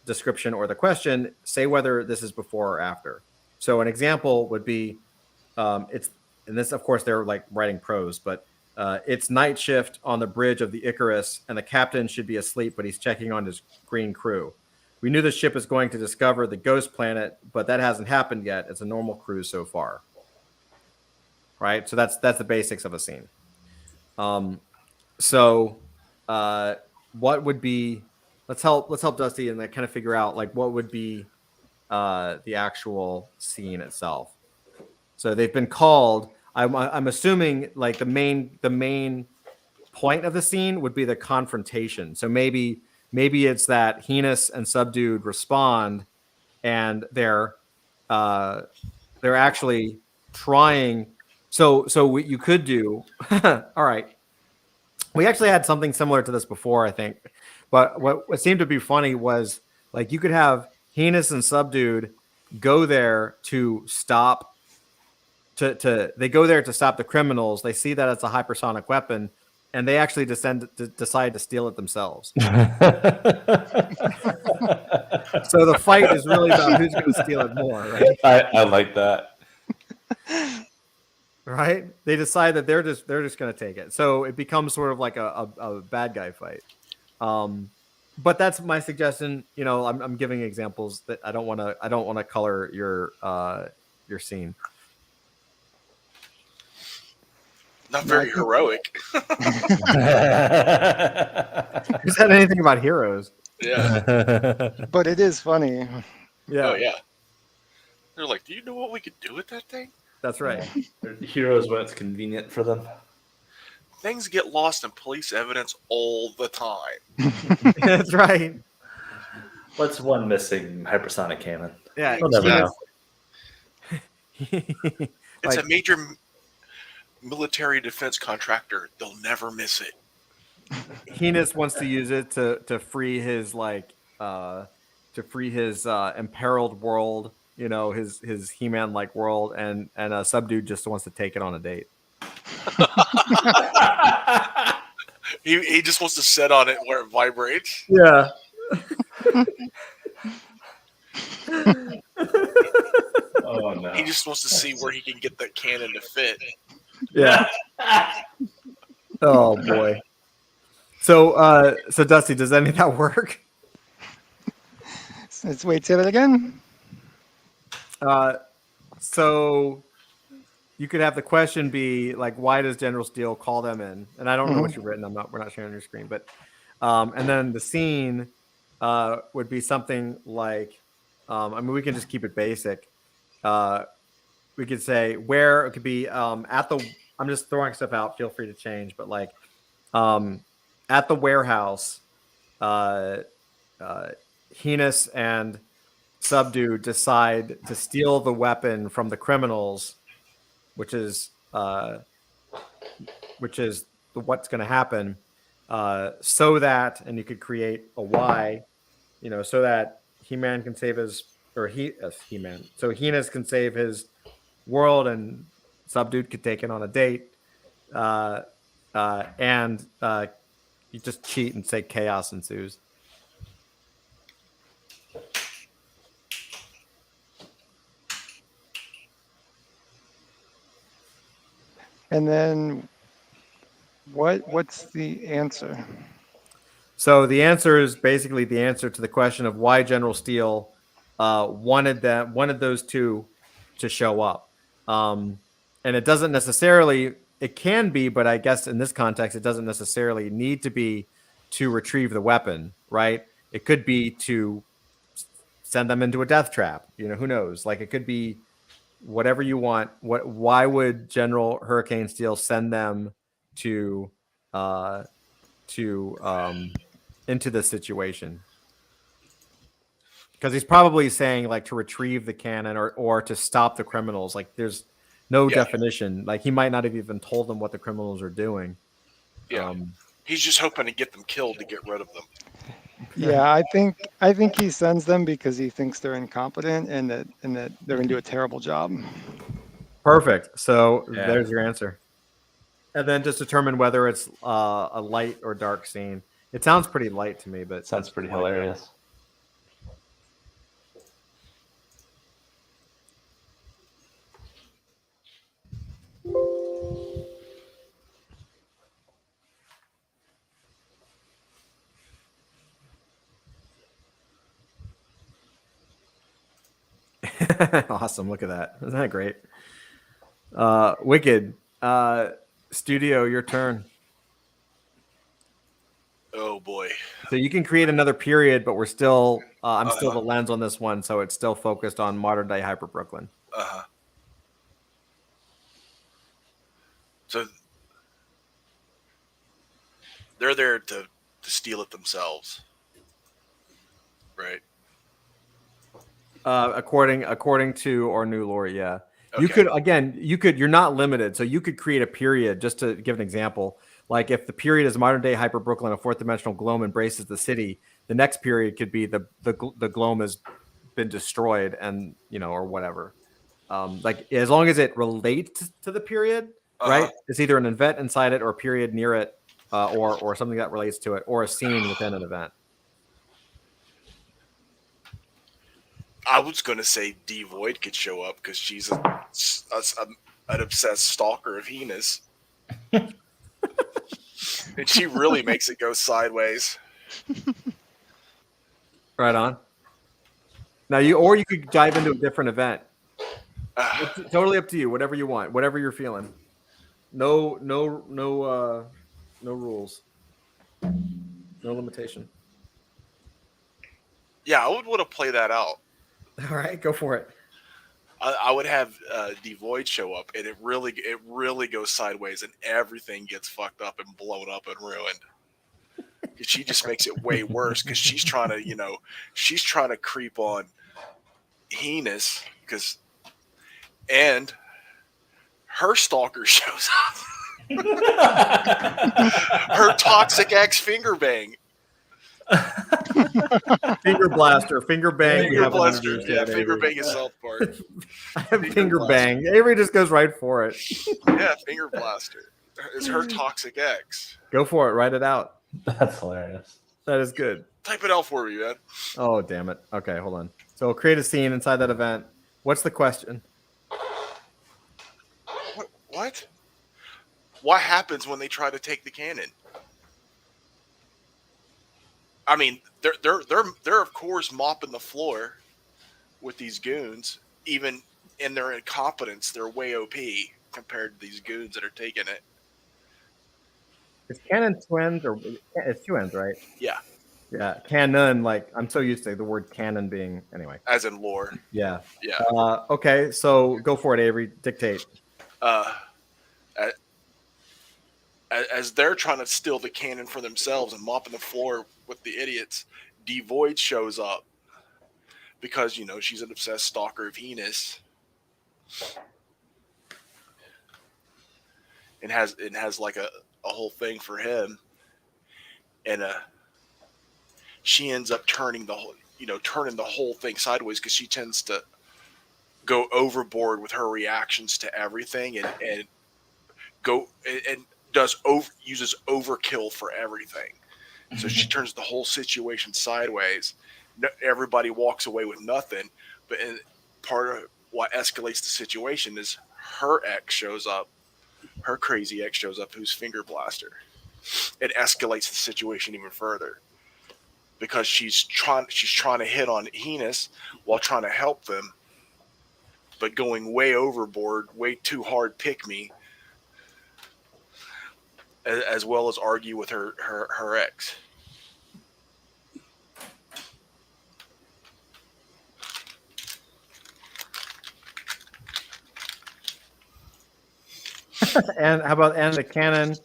description or the question, say whether this is before or after. So an example would be, and this, of course, they're like writing prose, but it's night shift on the bridge of the Icarus, and the captain should be asleep, but he's checking on his green crew. We knew the ship is going to discover the ghost planet, but that hasn't happened yet. It's a normal cruise so far. Right? So that's the basics of a scene. What would be, let's help Dusty and kind of figure out like what would be the actual scene itself. So they've been called. I'm assuming like the main point of the scene would be the confrontation. So maybe it's that Heinous and Subdued respond, and they're actually trying. So what you could do. All right. We actually had something similar to this before, I think. But what seemed to be funny was like you could have Heinous and Subdued go there to stop they go there to stop the criminals. They see that it's a hypersonic weapon, and they actually decide to steal it themselves. So the fight is really about who's going to steal it more, right? I like that. Right? They decide that they're just going to take it. So it becomes sort of like a bad guy fight. But that's my suggestion. You know, I'm giving examples that I don't want to color your scene. Not very heroic. Who said anything about heroes? Yeah. But it is funny. Yeah. Oh yeah. They're like, do you know what we could do with that thing? That's right. Heroes when it's convenient for them. Things get lost in police evidence all the time. That's right. What's one missing hypersonic cannon? Yeah. We'll never know. It's a major military defense contractor. They'll never miss it. Heinous wants to use it to free his imperiled world, you know, his He-Man like world, and Subdued just wants to take it on a date. He just wants to sit on it where it vibrates. Yeah. Oh no. He just wants to see where he can get that cannon to fit. Yeah. Oh boy. So Dusty, does any of that work? Let's wait, say that again. So you could have the question be like, why does General Steele call them in? And I don't know what you've written. We're not sharing your screen, but and then the scene would be something like, I mean, we can just keep it basic. We could say where it could be at the. I'm just throwing stuff out. Feel free to change, but like at the warehouse, Heinous and Subdue decide to steal the weapon from the criminals, which is what's going to happen, so that, and you could create a Y, so that He-Man can save his, or He-Man, so Heinous can save his world, and Subdue could take it on a date, and you just cheat and say chaos ensues. And then what's the answer? So the answer is basically the answer to the question of why General Steele wanted those two to show up. And it doesn't necessarily, it can be, but I guess in this context, it doesn't necessarily need to be to retrieve the weapon, right? It could be to send them into a death trap. Who knows? Like, it could be whatever you want. Why would General Hurricane Steel send them to into this situation? Because he's probably saying like to retrieve the cannon or to stop the criminals. Like, there's no definition. Like, he might not have even told them what the criminals are doing. Yeah. He's just hoping to get them killed to get rid of them. Yeah, I think he sends them because he thinks they're incompetent and that they're going to do a terrible job. Perfect. So there's your answer. And then just determine whether it's a light or dark scene. It sounds pretty light to me, but Sounds pretty hilarious. Awesome. Look at that. Isn't that great? Wicked. Studio, your turn. Oh boy. So you can create another period, but we're still I'm still the lens on this one, so it's still focused on modern day Hyper Brooklyn. So they're there to steal it themselves, right? According to our new lore, yeah. Okay. You're not limited, so you could create a period. Just to give an example, like if the period is modern day Hyper Brooklyn, a fourth dimensional gloam embraces the city, the next period could be the gloam has been destroyed, and or whatever. Like, as long as it relates to the period, right? It's either an event inside it or a period near it, or something that relates to it, or a scene within an event. I was going to say D Void could show up because she's an obsessed stalker of Heinous. And she really makes it go sideways. Right on. Now you could dive into a different event. It's totally up to you. Whatever you want, whatever you're feeling. No rules. No limitation. Yeah, I would want to play that out. All right, go for it. I would have D Void show up, and it really goes sideways, and everything gets fucked up and blown up and ruined. She just makes it way worse because she's trying to creep on Heinous and her stalker shows up. Her toxic ex finger bang. Finger blaster, finger bang. Finger blaster. Yeah, finger bang is South Park. I have finger bang. Avery just goes right for it. Yeah, finger blaster is her toxic ex. Go for it. Write it out. That's hilarious. That is good. Type it out for me, man. Oh, damn it. Okay, hold on. So we'll create a scene inside that event. What's the question? What? What happens when they try to take the cannon? I mean, they're of course mopping the floor with these goons. Even in their incompetence, they're way OP compared to these goons that are taking it. Is canon twins or it's two ends, right? Yeah, Yeah, canon. Like I'm so used to the word canon being anyway. as in lore. Yeah. Yeah. Okay, so go for it, Avery. Dictate. Uh, as they're trying to steal the cannon for themselves and mopping the floor with the idiots, Devoid shows up because she's an obsessed stalker of Enos, and has like a whole thing for him, and she ends up turning the whole thing sideways because she tends to go overboard with her reactions to everything and uses overkill for everything. So she turns the whole situation sideways. Everybody walks away with nothing. But part of what escalates the situation is her ex shows up. Her crazy ex shows up, who's Finger Blaster. It escalates the situation even further because she's trying to hit on Enos while trying to help them, but going way overboard, way too hard. Pick me. As well as argue with her ex. And how about the cannon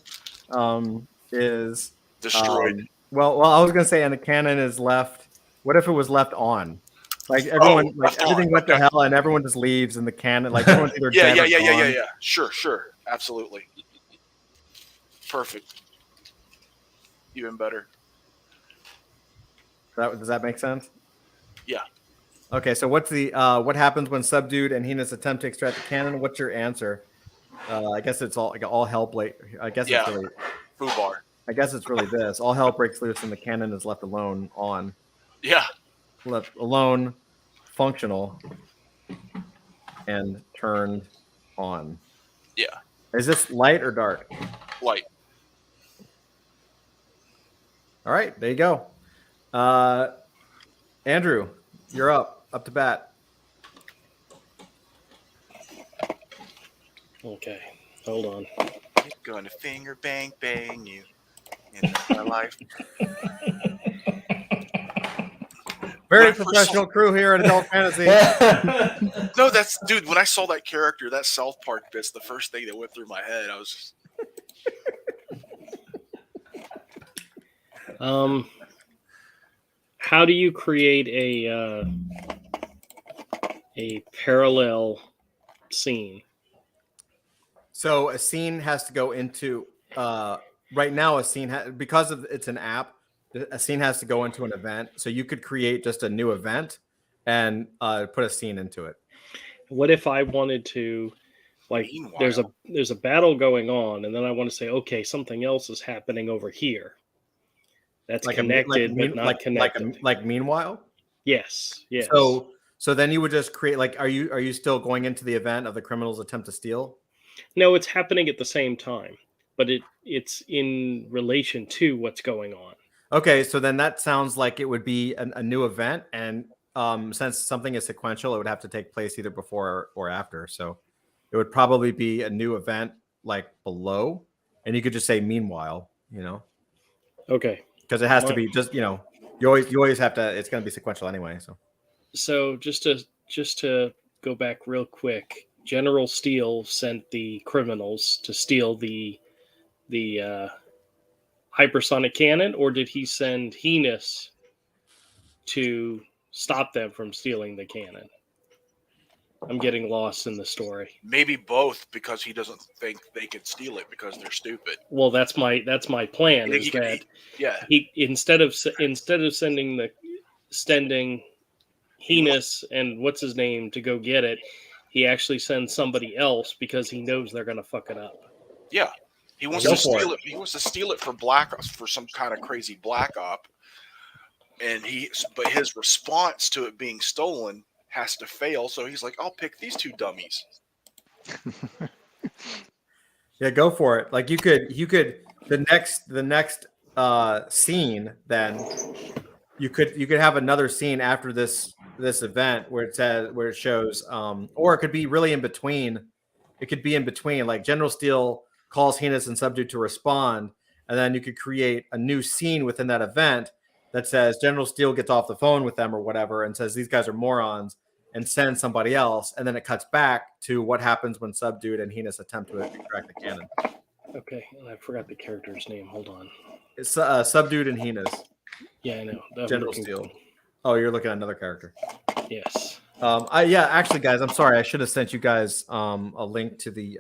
is Destroyed. Well, I was gonna say, and the cannon is left. What if it was left on? Like everyone, everything went to hell, and everyone just leaves, and the cannon, like everyone's either dead or gone. Yeah. Sure, absolutely. Perfect. Even better. Does that make sense? Yeah. Okay, so what's the what happens when Subdued and Heenus attempt to extract the cannon? What's your answer? I guess it's all hell break. I guess it's really Foobar. I guess it's really this. All hell breaks loose and the cannon is left alone on. Yeah. Left alone, functional, and turned on. Yeah. Is this light or dark? Light. All right, there you go. Andrew, you're up to bat. Okay, hold on. I'm gonna finger bang you in my life. Very professional crew here at Adult Fantasy. No, dude. When I saw that character, that South Park bit's the first thing that went through my head. I was just... How do you create a parallel scene? So a scene has to go into right now. A scene because it's an app. A scene has to go into an event. So you could create just a new event and put a scene into it. What if I wanted to, like, there's a battle going on, and then I want to say, okay, something else is happening over here. That's like connected, but not connected. Like meanwhile. Yes. So then you would just create are you still going into the event of the criminals attempt to steal? No, it's happening at the same time, but it's in relation to what's going on. Okay, so then that sounds like it would be a new event, and since something is sequential, it would have to take place either before or after. So it would probably be a new event like below, and you could just say meanwhile, Okay. Because it has to be just, you always have to, it's going to be sequential anyway. So just to go back real quick, General Steele sent the criminals to steal the hypersonic cannon, or did he send Heenus to stop them from stealing the cannon? I'm getting lost in the story. Maybe both, because he doesn't think they could steal it because they're stupid. Well, that's my plan. He instead of sending Heenus and what's his name to go get it, he actually sends somebody else because he knows they're going to fuck it up. Yeah, he wants to steal it. He wants to steal it for some kind of crazy black op, but his response to it being stolen has to fail. So he's like, "I'll pick these two dummies." Yeah, go for it. Like you could the next scene, then you could have another scene after this event where it shows, or it could be really in between. it could be in between. Like General Steel calls Heinous and Subdued to respond, and then you could create a new scene within that event that says General Steel gets off the phone with them or whatever and says these guys are morons and sends somebody else, and then it cuts back to what happens when Subdued and Heinous attempt to extract the cannon. Okay, I forgot the character's name. Hold on. It's Subdued and Heinous. Yeah, I know. I'm General looking Steel. for- Oh, you're looking at another character. Yes. Actually, guys, I'm sorry. I should have sent you guys a link to the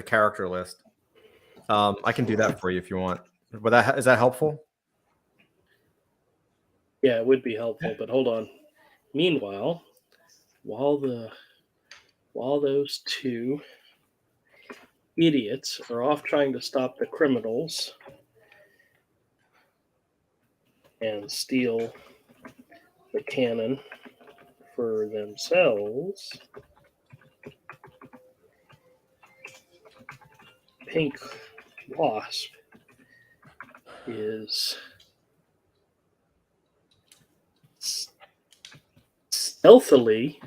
character list. I can do that for you if you want. But is that helpful? Yeah, it would be helpful, but hold on. Meanwhile, while those two idiots are off trying to stop the criminals and steal the cannon for themselves, Pink Wasp is stealthily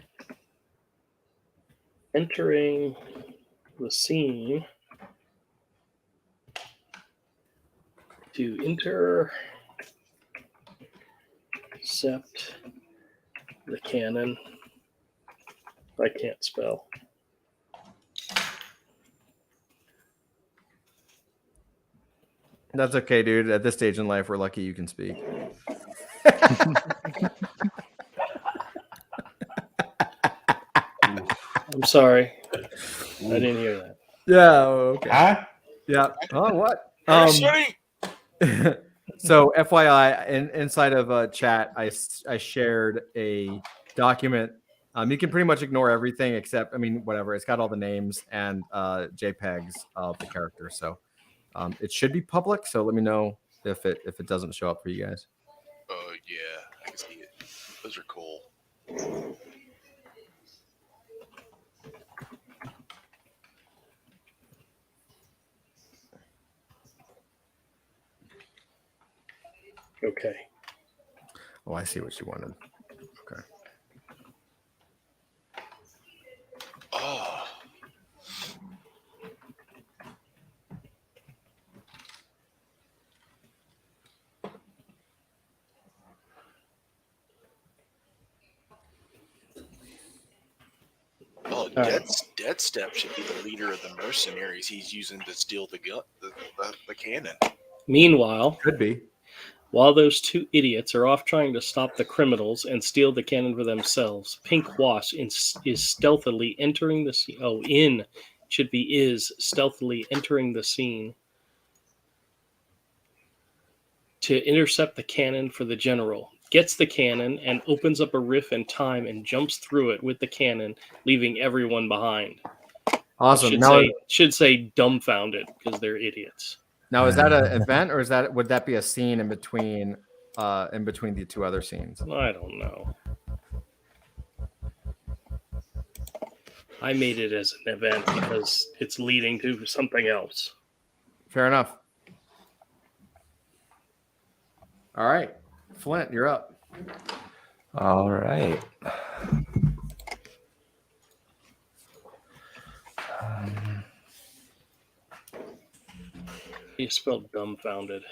entering the scene to intercept the cannon. I can't spell. That's okay, dude. At this stage in life, we're lucky you can speak. I'm sorry. I didn't hear that. Yeah. Okay. Huh? Yeah. Oh, what? Hey, Sonny! So, FYI, inside of chat, I shared a document. You can pretty much ignore everything except, I mean, whatever. It's got all the names and JPEGs of the characters. So, it should be public. So let me know if it doesn't show up for you guys. Oh yeah, I can see it. Those are cool. Okay. Oh, I see what you wanted. Okay. Oh. Oh, Dead Step should be the leader of the mercenaries he's using to steal the cannon. Meanwhile, Could be. while those two idiots are off trying to stop the criminals and steal the cannon for themselves, Pink Wasp is stealthily entering the scene. Oh, is stealthily entering the scene to intercept the cannon for the general. Gets the cannon and opens up a rift in time and jumps through it with the cannon, leaving everyone behind. Awesome. Should say dumbfounded because they're idiots. Now, is that an event or would that be a scene in between the two other scenes? I don't know. I made it as an event because it's leading to something else. Fair enough. All right, Flint, you're up. All right. You spelled dumbfounded.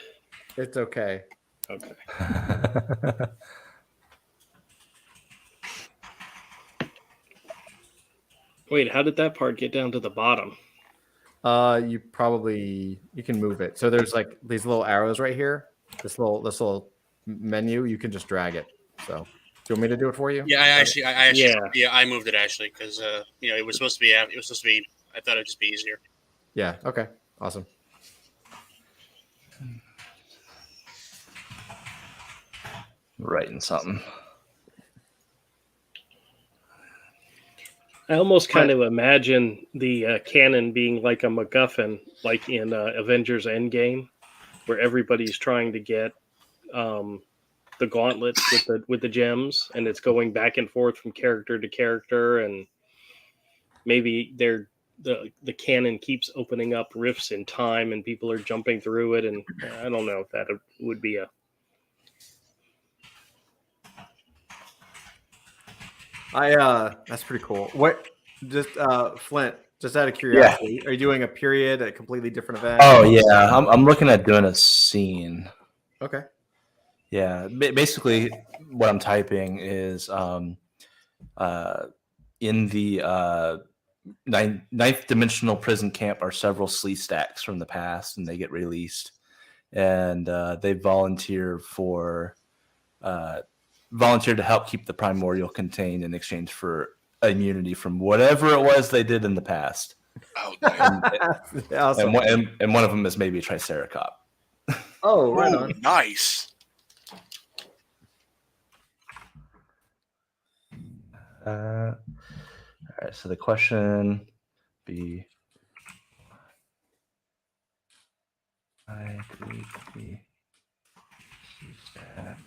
It's okay. Okay. Wait, how did that part get down to the bottom? You can move it. So there's like these little arrows right here. This little menu. You can just drag it. So, do you want me to do it for you? Yeah, I moved it actually because it was supposed to be. I thought it'd just be easier. Yeah. Okay. Awesome. Writing something. I almost kind of imagine the cannon being like a MacGuffin, like in Avengers Endgame, where everybody's trying to get the gauntlet with the gems, and it's going back and forth from character to character, and maybe the cannon keeps opening up rifts in time, and people are jumping through it, and I don't know if that would be a. That's pretty cool. What just Flint, just out of curiosity, are you doing a period, a completely different event? Oh yeah, I'm looking at doing a scene. Okay. Yeah, basically what I'm typing is in the ninth dimensional prison camp are several slee stacks from the past, and they get released, and they volunteer to help keep the primordial contained in exchange for immunity from whatever it was they did in the past. Oh, nice. Awesome. And one of them is maybe a triceracop. Oh, right Ooh, on. nice. All right, so the question be I delete the stacks.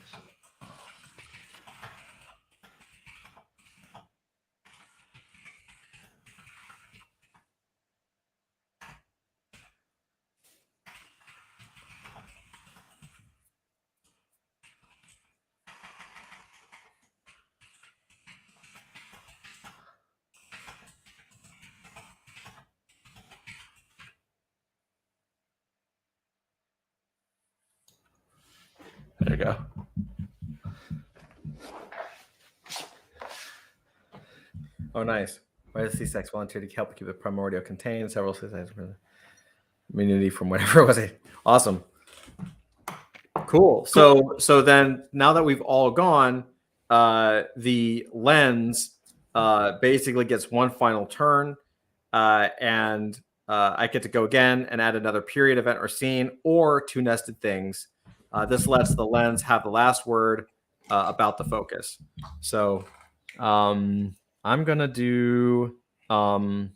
There you go. Oh, nice. Why does C-Sex volunteer to help keep the primordial contained? Several C-Sex immunity from whatever it was. Awesome. Cool. So then now that we've all gone, the lens basically gets one final turn, and I get to go again and add another period, event, or scene, or two nested things. This lets the lens have the last word about the focus. So I'm gonna do I'm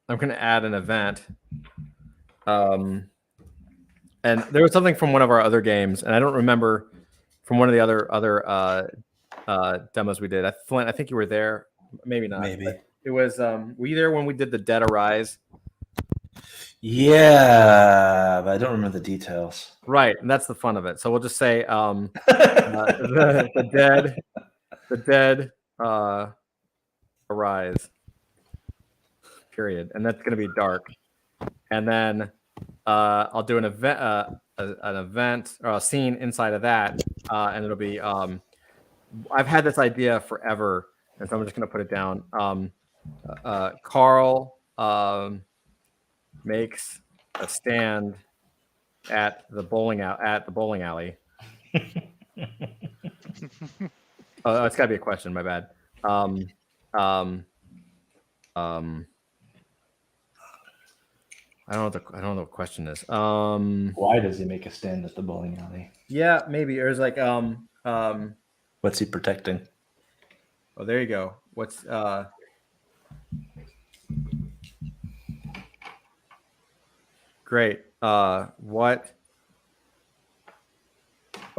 going to add an event. And there was something from one of our other games, and I don't remember from one of the other demos we did. Flint, I think you were there. Maybe not. Maybe. It was, were you there when we did the Dead Arise? Yeah, but I don't remember the details. Right, and that's the fun of it. So we'll just say the dead arise. Period, and that's going to be dark. And then I'll do an event or a scene inside of that, and it'll be. I've had this idea forever, and so I'm just going to put it down. Carl makes a stand at the bowling alley. Oh, it's got to be a question. My bad. I don't know what the question is. Why does he make a stand at the bowling alley? Yeah, maybe. It was like What's he protecting? oh, there you go. What's great. What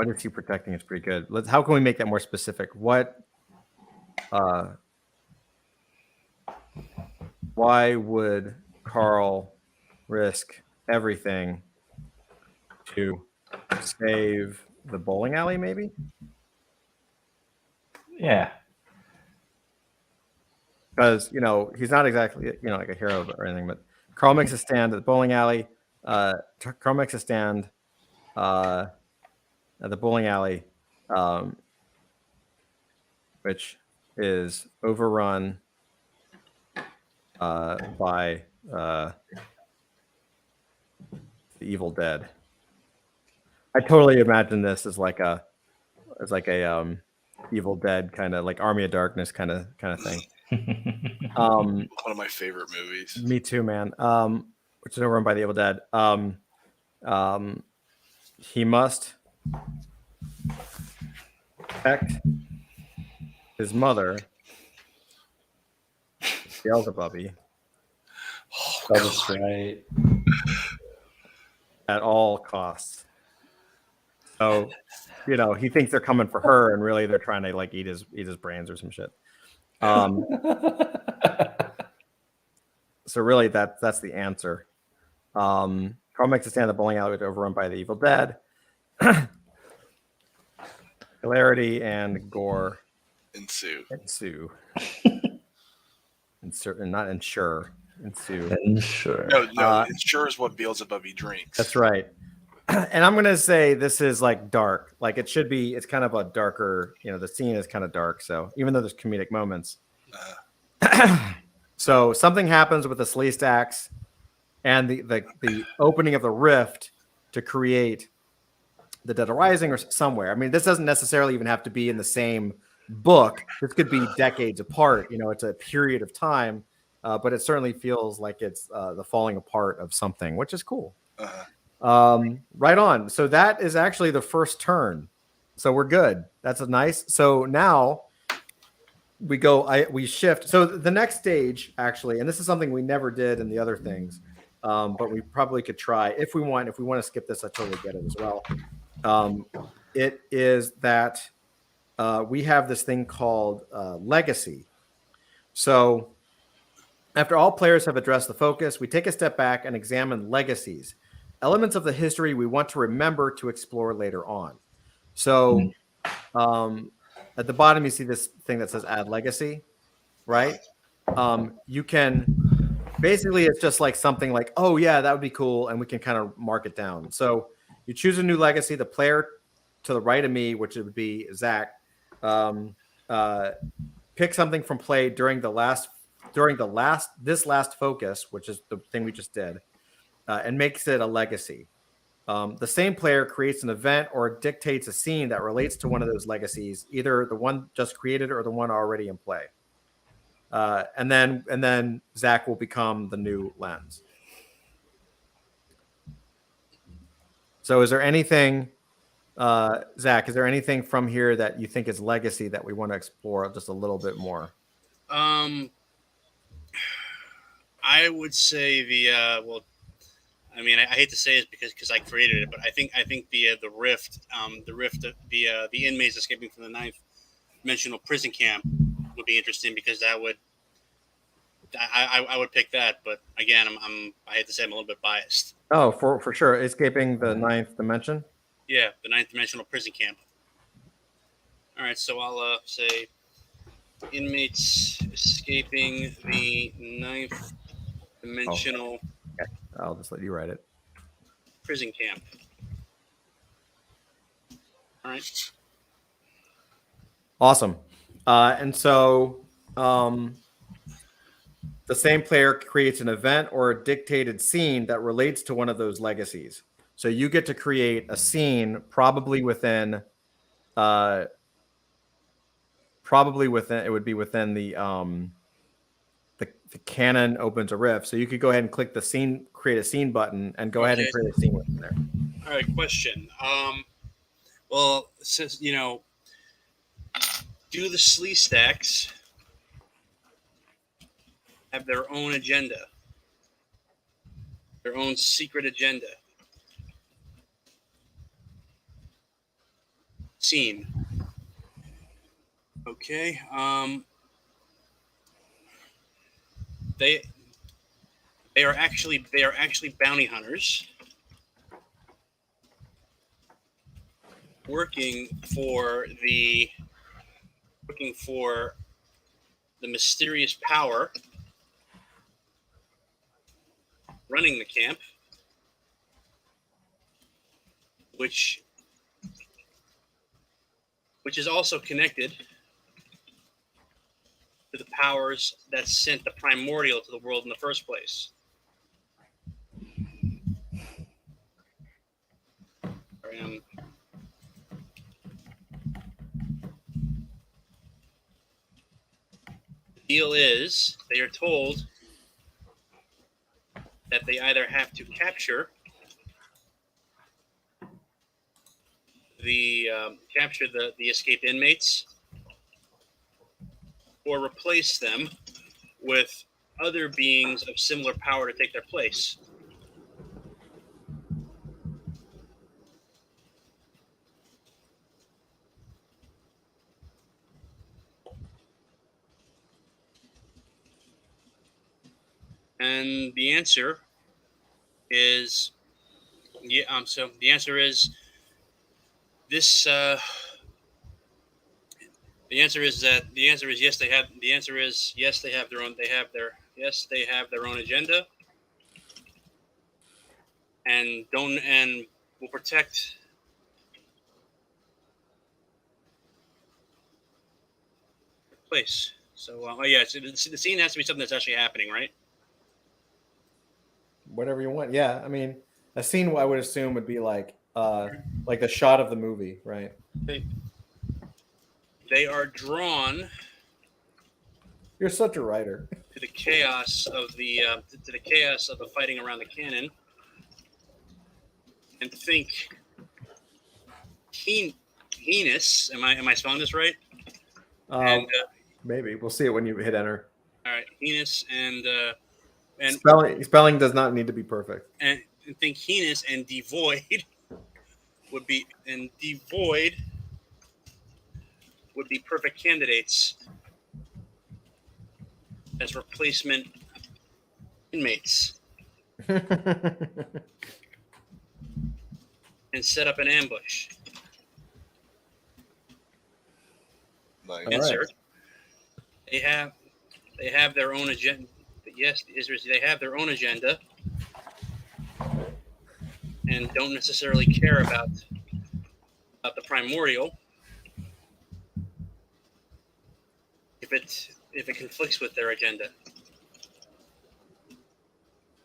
is he protecting is pretty good. How can we make that more specific? Why would Carl risk everything to save the bowling alley, maybe? Yeah. Because, he's not exactly, like a hero or anything, but Carl makes a stand at the bowling alley. Carl makes a stand at the bowling alley, which is overrun by the Evil Dead. I totally imagine this as like a Evil Dead kind of like Army of Darkness kind of thing. One of my favorite movies. Me too, man. Which is overrun by the Evil Dead. He must protect his mother, Beelzebubby. Oh, That's right. At all costs. So, he thinks they're coming for her, and really they're trying to like eat his brains or some shit. So really, that's the answer. Carl Carl makes a stand at the bowling alley overrun by the evil dead. Hilarity and gore ensue. Not ensure. Ensue. Ensure. No, ensure is what Beelzebub drinks. That's right. And I'm gonna say this is like dark. Like it should be. It's kind of a darker. The scene is kind of dark. So even though there's comedic moments, so something happens with the Sleestacks and the opening of the rift to create the Dead Rising or somewhere. I mean, this doesn't necessarily even have to be in the same book. This could be decades apart. It's a period of time, but it certainly feels like it's the falling apart of something, which is cool. Right on. So that is actually the first turn. So we're good. That's nice. So now we go. We shift. So the next stage, actually, and this is something we never did in the other things, but we probably could try if we want. If we want to skip this, I totally get it as well. It is that we have this thing called legacy. So after all players have addressed the focus, we take a step back and examine legacies, elements of the history we want to remember to explore later on. So at the bottom, you see this thing that says add legacy, right? You can basically, it's just like something like, oh yeah, that would be cool. And we can kind of mark it down. So you choose a new legacy. The player to the right of me, which would be Zach, pick something from play during this last focus, which is the thing we just did, and makes it a legacy. The same player creates an event or dictates a scene that relates to one of those legacies, either the one just created or the one already in play. And then Zach will become the new lens. So is there anything, Zach, is there anything from here that you think is legacy that we want to explore just a little bit more? I would say I mean, I hate to say it because I created it, but I think the rift, the inmates escaping from the ninth dimensional prison camp would be interesting because I would pick that. But again, I hate to say I'm a little bit biased. Oh, for sure, escaping the ninth dimension. Yeah, the ninth dimensional prison camp. All right, so I'll say inmates escaping the ninth dimensional. Okay. I'll just let you write it. Prison camp. All right. Awesome. And so the same player creates an event or a dictated scene that relates to one of those legacies. So you get to create a scene probably within it would be within the canon opens a rift. So you could go ahead and click the create a scene button and go ahead and create a scene within there. All right, question. Well, since do the Sleestacks have their own agenda, their own secret agenda? Scene. Okay. They are actually bounty hunters working for the mysterious power running the camp, which is also connected to the powers that sent the primordial to the world in the first place. The deal is they are told that they either have to capture the escaped inmates or replace them with other beings of similar power to take their place. And the answer is Yeah. So the answer is this. The answer is yes. They have. The answer is yes. They have their own. They have their own agenda, and will protect. The place. So, yeah. So the scene has to be something that's actually happening, right? Whatever you want. Yeah, I mean, a scene I would assume would be like the shot of the movie, right? They are drawn You're such a writer. to the chaos of the fighting around the cannon, and think heinous. Am I spelling this right? And Maybe we'll see it when you hit enter. all right, heinous and Spelling does not need to be perfect. and think heinous and devoid would be perfect candidates as replacement inmates and set up an ambush. Nice. All Answer. right. They have their own agenda. Yes, they have their own agenda and don't necessarily care about the primordial if it conflicts with their agenda.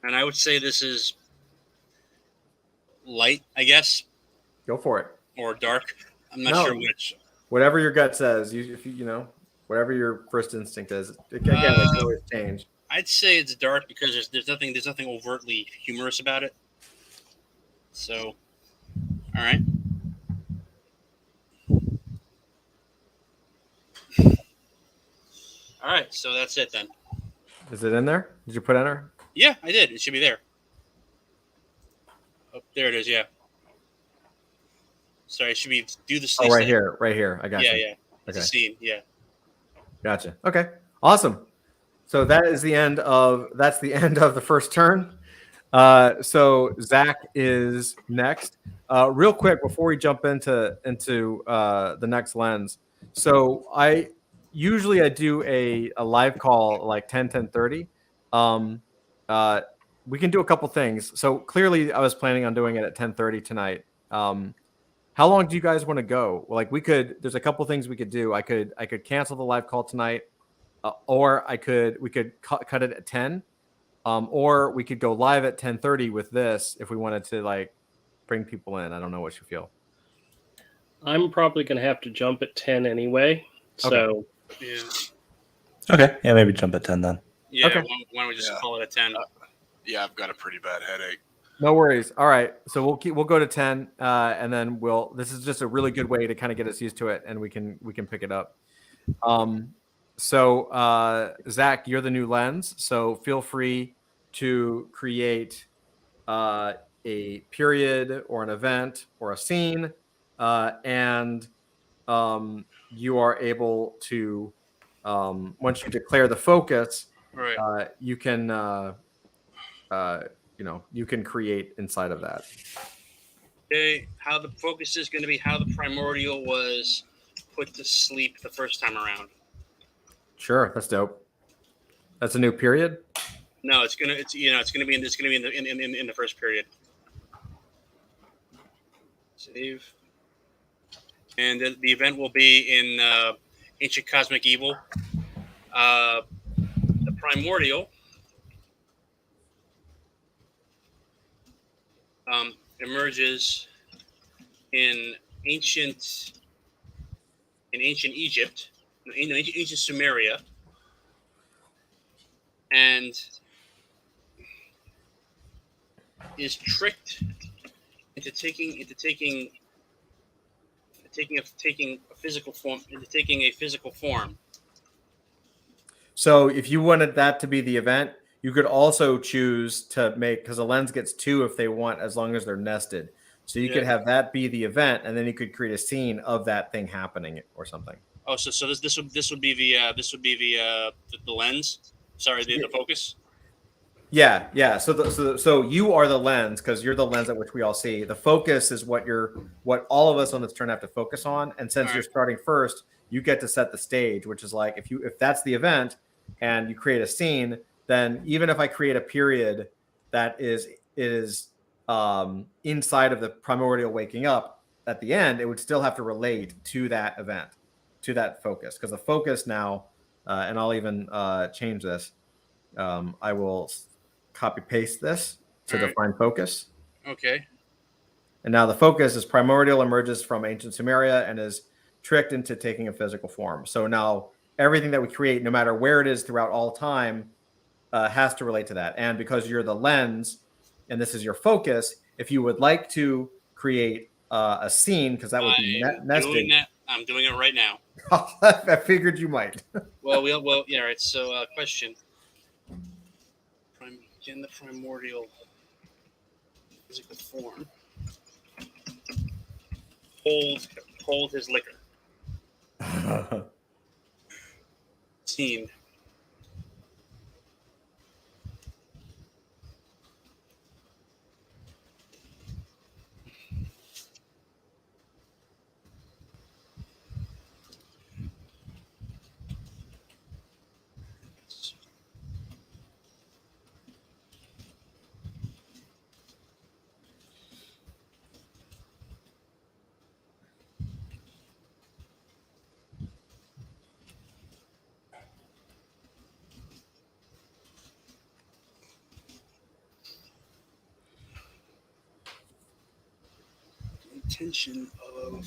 And I would say this is light, I guess, Go for it. or dark. I'm not sure which. Whatever your gut says, whatever your first instinct is. Again, it can always change. I'd say it's dark because there's nothing overtly humorous about it. So, all right. All right, so that's it then. Is it in there? Did you put enter? Yeah, I did. It should be there. Oh, there it is. Yeah. Sorry, it should be do the. Oh, right here. I got you. Yeah. It's a scene. Yeah. Gotcha. Okay. Awesome. So that's the end of the first turn. So Zach is next. Real quick before we jump into the next lens. So I usually do a live call like 10:30. We can do a couple things. So clearly I was planning on doing it at 10:30 tonight. How long do you guys want to go? Like there's a couple things we could do. I could cancel the live call tonight, or we could cut it at 10, or we could go live at 10:30 with this if we wanted to like bring people in. I don't know what you feel. I'm probably going to have to jump at 10 anyway. So Yeah. Okay, yeah, maybe jump at 10 then. Yeah. Okay. Why don't we just Yeah. call it a 10? Yeah, I've got a pretty bad headache. No worries. All right. So we'll go to 10, and then this is just a really good way to kind of get us used to it, and we can pick it up. So Zach, you're the new lens, so feel free to create a period or an event or a scene, and you are able to once you declare the focus, Right. you can you can create inside of that. Okay. How the focus is going to be how the primordial was put to sleep the first time around. Sure, that's dope. That's a new period. No, it's gonna be in the first period. Save. And the event will be in Ancient Cosmic Evil. The primordial emerges in ancient Egypt, ancient Sumeria, and is tricked into taking a physical form. So if you wanted that to be the event, you could also choose to make, because a lens gets 2 if they want, as long as they're nested. So you could have that be the event, and then you could create a scene of that thing happening or something. Oh, so this would be the lens. Sorry, the focus. Yeah. So you are the lens because you're the lens at which we all see. The focus is what all of us on this turn have to focus on. And since you're starting first, you get to set the stage, which is like if that's the event and you create a scene, then even if I create a period that is inside of the primordial waking up at the end, it would still have to relate to that event, to that focus, because the focus now, and I'll even change this. I will copy paste this to define focus. Okay. And now the focus is primordial, emerges from ancient Sumeria, and is tricked into taking a physical form. So now everything that we create, no matter where it is throughout all time, has to relate to that. And because you're the lens and this is your focus, if you would like to create a scene, because that would be nested. I'm doing it right now. I figured you might. Well, yeah, right. So, question. In the primordial physical form, hold his liquor. Scene. Intention of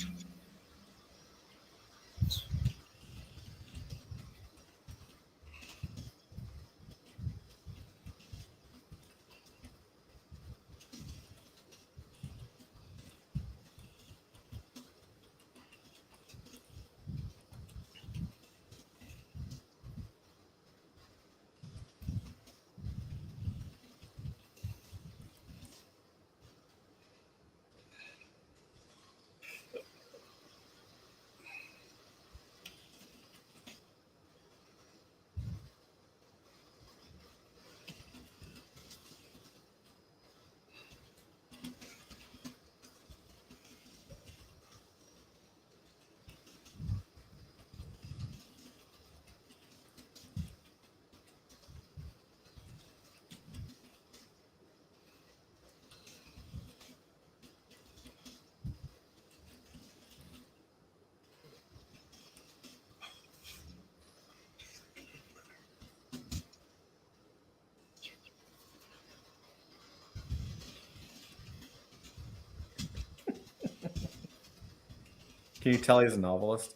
Can you tell he's a novelist?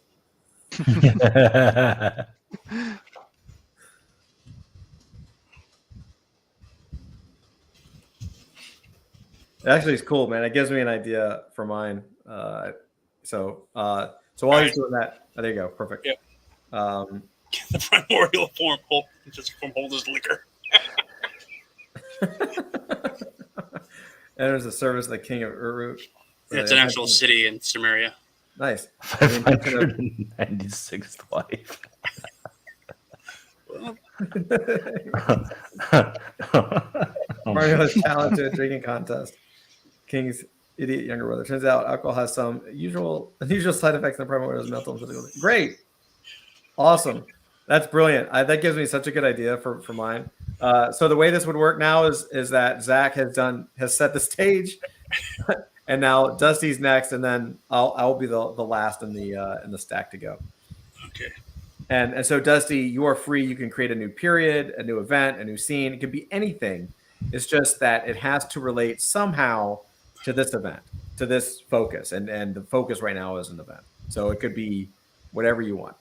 Actually, it's cool, man. It gives me an idea for mine. So while he's doing that, there you go. Perfect. Yep. The primordial form, just from hold his liquor. Enters the service of the king of Uru. Yeah, it's an actual city in Sumeria. Nice. 596th wife. Mario has talent to a drinking contest. King's idiot younger brother. Turns out alcohol has some unusual side effects in the primordial mental and physical. Great. Awesome. That's brilliant. That gives me such a good idea for mine. So the way this would work now is that Zach has set the stage, and now Dusty's next, and then I'll be the last in the stack to go. Okay. And so Dusty, you are free. You can create a new period, a new event, a new scene. It could be anything. It's just that it has to relate somehow to this event, to this focus, and the focus right now is an event. So it could be whatever you want.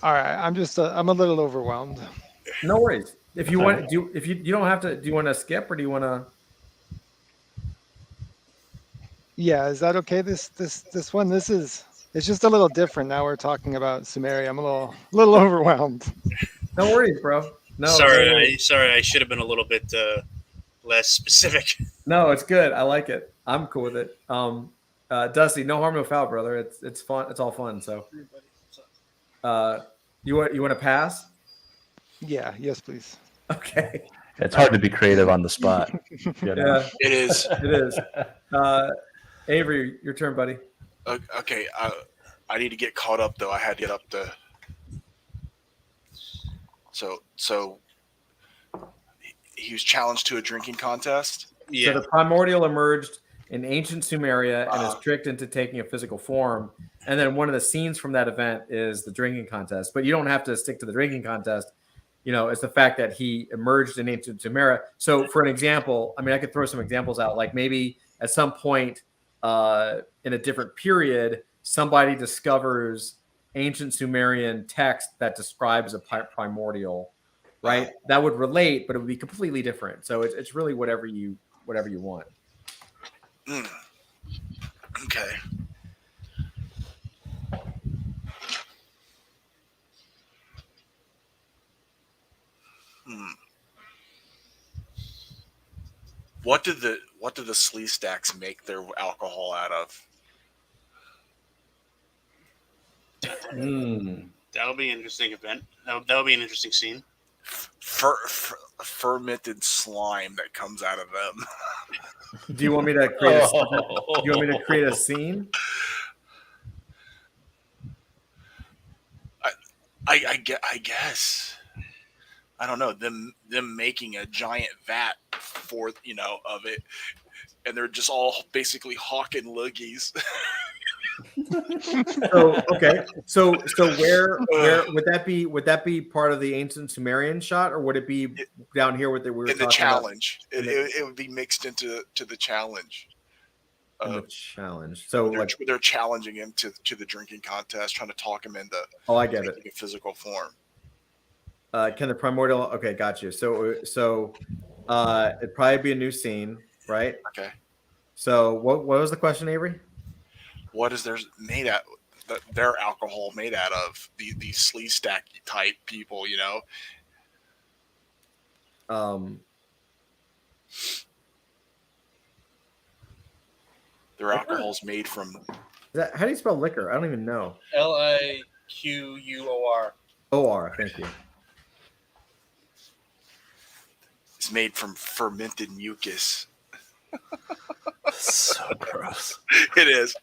All right, I'm a little overwhelmed. No worries. If you want, you don't have to. Do you want to skip or do you want to? Yeah, is that okay? This one, it's just a little different. Now we're talking about Sumeria. I'm a little overwhelmed. No worries, bro. No. Sorry, I should have been a little bit less specific. No, it's good. I like it. I'm cool with it. Dusty, no harm, no foul, brother. It's fun. It's all fun. So, you want to pass? Yeah. Yes, please. Okay. It's hard to be creative on the spot. You know? Yeah, It is. it is. Avery, your turn, buddy. Okay. I need to get caught up though. I had to get up to. So he was challenged to a drinking contest. Yeah. So the primordial emerged in ancient Sumeria and is tricked into taking a physical form. And then one of the scenes from that event is the drinking contest. But you don't have to stick to the drinking contest. You know, it's the fact that he emerged in ancient Sumeria. So for an example, I mean, I could throw some examples out. Like maybe at some point in a different period, somebody discovers ancient Sumerian text that describes a primordial, right? That would relate, but it would be completely different. So it's really whatever you want. Okay. What did the Slee Stacks make their alcohol out of? That'll be an interesting event. That'll be an interesting scene. Fermented slime that comes out of them. Do you want me to create? Do you want me to create a scene? I guess. I don't know. Them making a giant vat for of it, and they're just all basically hawking loogies. So okay. So where would that be? Would that be part of the ancient Sumerian shot, or would it be down here with the we were In the talking challenge, it would be mixed into the challenge. about in the challenge? So They're challenging him to the drinking contest, trying to talk him into I get it. taking a physical form. Can the primordial? Okay, got you. So it'd probably be a new scene, right? Okay. So what was the question, Avery? What is theirs made out? Their alcohol made out of these Slee Stack type people, Their alcohol's made from. How do you spell liquor? I don't even know. LIQUOR. OR. Thank you. It's made from fermented mucus. So gross. It is.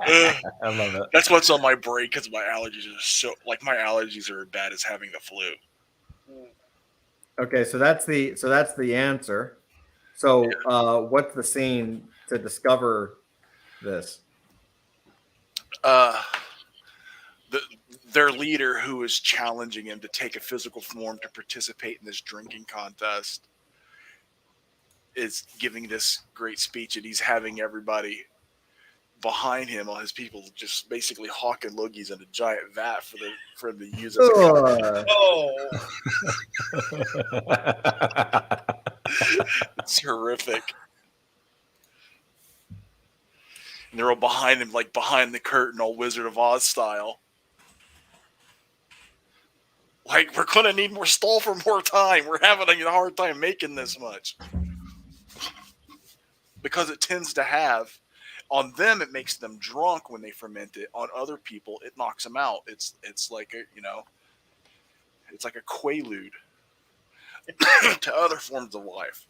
I love it. That's what's on my brain because my allergies are my allergies are as bad as having the flu. Okay, so that's the answer. So what's the scene to discover this? Their leader, who is challenging him to take a physical form to participate in this drinking contest, is giving this great speech, and he's having everybody behind him, all his people, just basically hawking loogies in a giant vat for him to use as a It's horrific. And they're all behind him, like behind the curtain, all Wizard of Oz style. Like, we're gonna need more stall for more time. We're having a hard time making this much. Because it tends to have, on them, it makes them drunk when they ferment it. On other people, it knocks them out. It's like it's like a quaalude to other forms of life.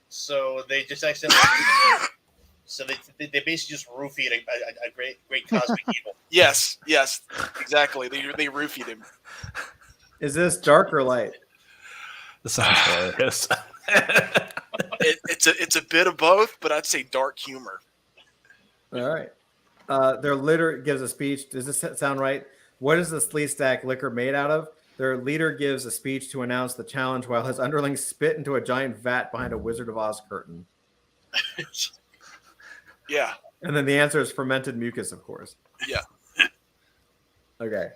So they just accidentally. So they basically just roofied a great cosmic evil. Yes, exactly. They roofied him. Is this dark or light? This sounds hilarious. It's a bit of both, but I'd say dark humor. All right. Their leader gives a speech. Does this sound right? What is the Slee Stack liquor made out of? Their leader gives a speech to announce the challenge while his underlings spit into a giant vat behind a Wizard of Oz curtain. Yeah. And then the answer is fermented mucus, of course. Yeah. Okay.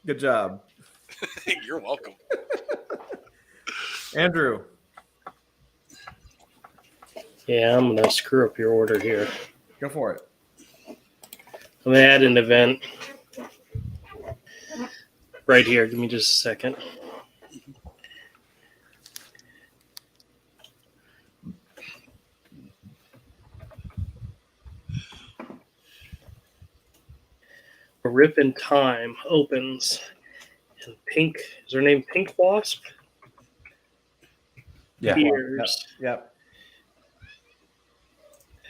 Good job. You're welcome. Andrew. Yeah, I'm gonna screw up your order here. Go for it. I'm gonna add an event right here. Give me just a second. A rip in time opens And Pink, is her name Pink Wasp? Yeah. Appears Yep.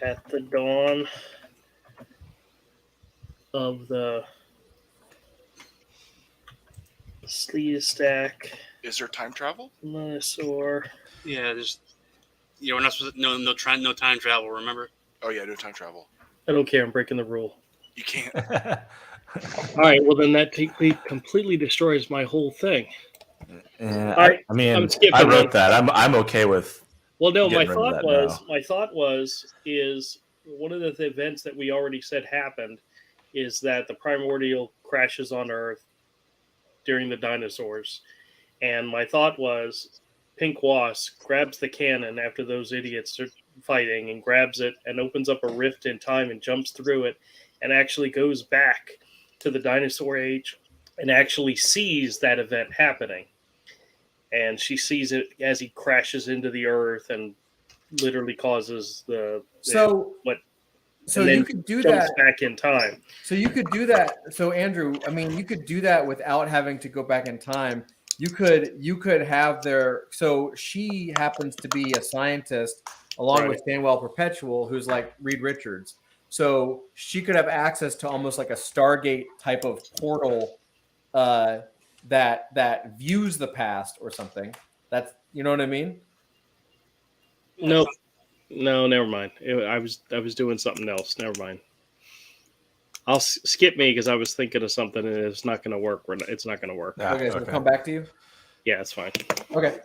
at the dawn of the Sleeve Stack Is there time travel? Dinosaur. Yeah, just we're not supposed to, no time travel. Remember? Oh yeah, no time travel. I don't care. I'm breaking the rule. You can't. All right. Well, then that completely destroys my whole thing. Yeah, I mean, I'm skipping I wrote then. that. I'm okay with. Well, no. Getting rid of that My thought was is one of the events that we already said happened is that the primordial crashes on Earth during the dinosaurs, and my thought was Pink Wasp grabs the cannon after those idiots are fighting and grabs it and opens up a rift in time and jumps through it and actually goes back to the dinosaur age and actually sees that event happening. And she sees it as he crashes into the earth and literally causes So and then you could do jumps that. back in time. So you could do that. So Andrew, I mean, you could do that without having to go back in time. You could have their. So she happens to be a scientist along with Stanwell Perpetual, who's like Reed Richards. So she could have access to almost like a Stargate type of portal that views the past or something. That's, you know what I mean? No, never mind. I was doing something else. Never mind. I'll skip me because I was thinking of something and it's not going to work. It's not going to work. Okay, so we'll come back to you. Yeah, it's fine. Okay.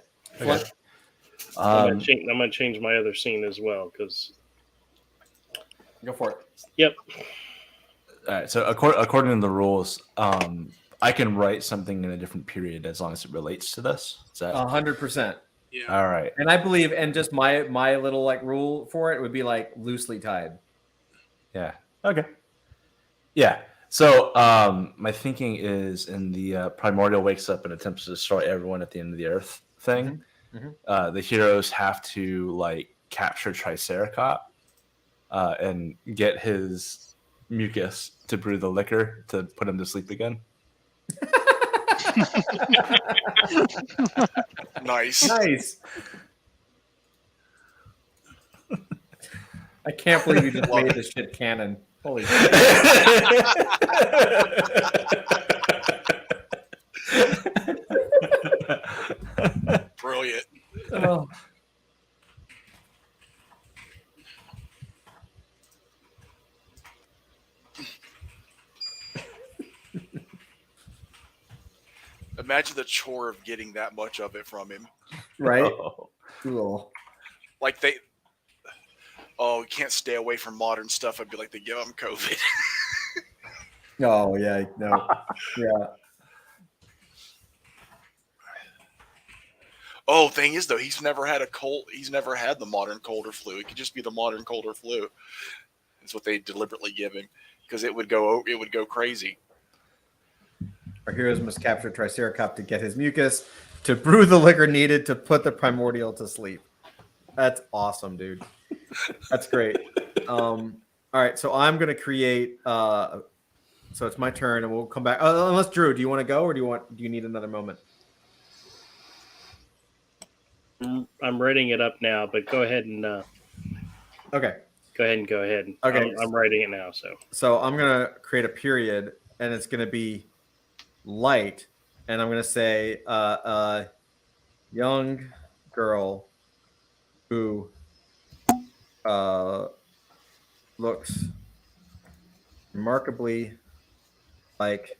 I might change my other scene as well because. Go for it. Yep. All right. So according to the rules, I can write something in a different period as long as it relates to this. Is that 100%? Yeah. all right? And I believe, and just my little like rule for it would be like loosely tied. Yeah. Okay. Yeah. So my thinking is in the primordial wakes up and attempts to destroy everyone at the end of the earth thing. Mm-hmm. The heroes have to like capture Triceracop and get his mucus to brew the liquor to put him to sleep again. Nice. Nice. I can't believe you just made this shit canon. Holy shit. Brilliant. Oh. Imagine the chore of getting that much of it from him. Right? Oh. Cool. Like you can't stay away from modern stuff. I'd be like, they give him COVID. Oh, yeah. No. Yeah. Oh, thing is though, he's never had a cold. He's never had the modern cold or flu. It could just be the modern cold or flu. That's what they deliberately give him because it would go crazy. Our heroes must capture Triceracop to get his mucus to brew the liquor needed to put the primordial to sleep. That's awesome, dude. That's great. All right, so I'm gonna create. So it's my turn, and we'll come back. Unless Drew, do you want to go, or do you need another moment? I'm writing it up now, but go ahead and Okay. go ahead. Okay. I'm writing it now. So I'm gonna create a period, and it's gonna be light, and I'm gonna say young girl who looks remarkably like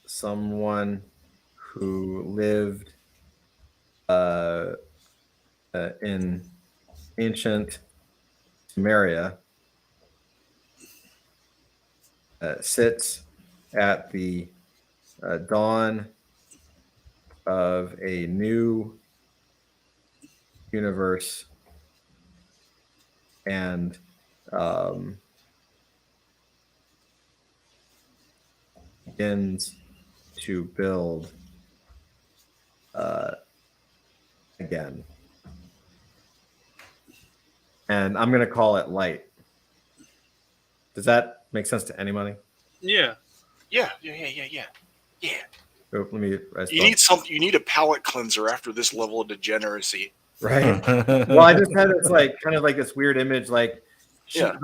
someone who lived in ancient Samaria, sits at the dawn of a new universe and begins to build again. And I'm going to call it light. Does that make sense to anybody? Yeah. Yeah. Oh, let me. You need a palate cleanser after this level of degeneracy. Right. Well, I just had this like kind of like this weird image, like Yeah.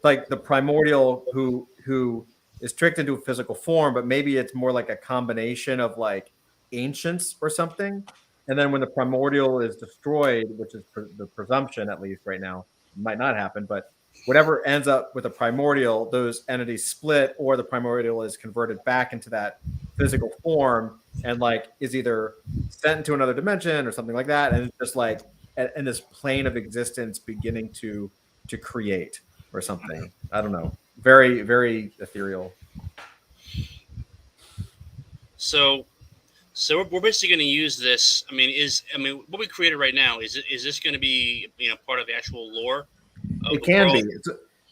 like the primordial who is tricked into a physical form, but maybe it's more like a combination of like ancients or something. And then when the primordial is destroyed, which is the presumption at least right now, might not happen, but whatever ends up with a primordial, those entities split, or the primordial is converted back into that physical form and like is either sent into another dimension or something like that, and it's just like in this plane of existence beginning to create or something. I don't know. Very, very ethereal. So we're basically going to use this. I mean, what we created right now is this going to be part of the actual lore? It can be.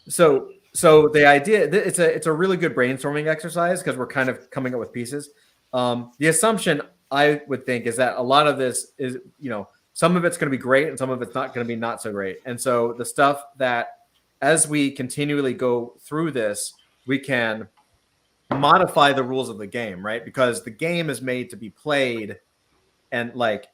So the idea, it's a really good brainstorming exercise because we're kind of coming up with pieces. The assumption I would think is that a lot of this is, some of it's going to be great and some of it's not going to be not so great. And so the stuff that as we continually go through this, we can modify the rules of the game, right? Because the game is made to be played and like,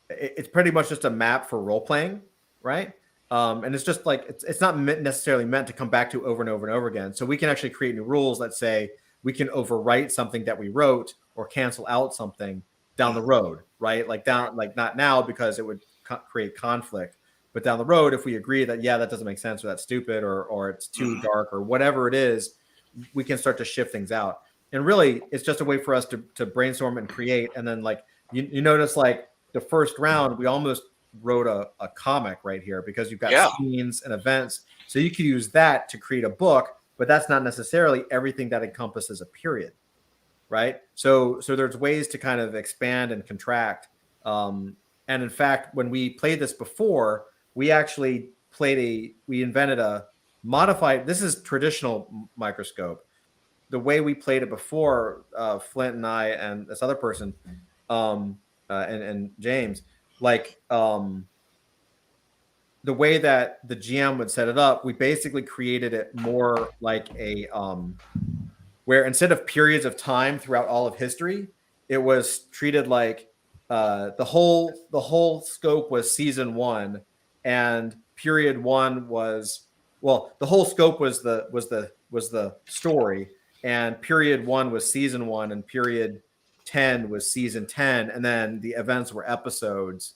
it's pretty much just a map for role playing, right? And it's just like it's not necessarily meant to come back to over and over and over again. So we can actually create new rules that say we can overwrite something that we wrote or cancel out something down the road, right? Like not now because it would create conflict, but down the road if we agree that that doesn't make sense or that's stupid or it's too dark or whatever it is, we can start to shift things out. And really, it's just a way for us to brainstorm and create. And then like you notice like the first round, we almost wrote a comic right here because you've got scenes and events. So you could use that to create a book, but that's not necessarily everything that encompasses a period, right? So there's ways to kind of expand and contract. And in fact, when we played this before, we actually we invented a modified, this is traditional microscope. The way we played it before, Flint and I and this other person, and James, like the way that the GM would set it up, we basically created it more like a where instead of periods of time throughout all of history, it was treated like the whole scope was season 1, and period 1 was the whole scope was the story, and period 1 was season 1, and period 10 was season 10, and then the events were episodes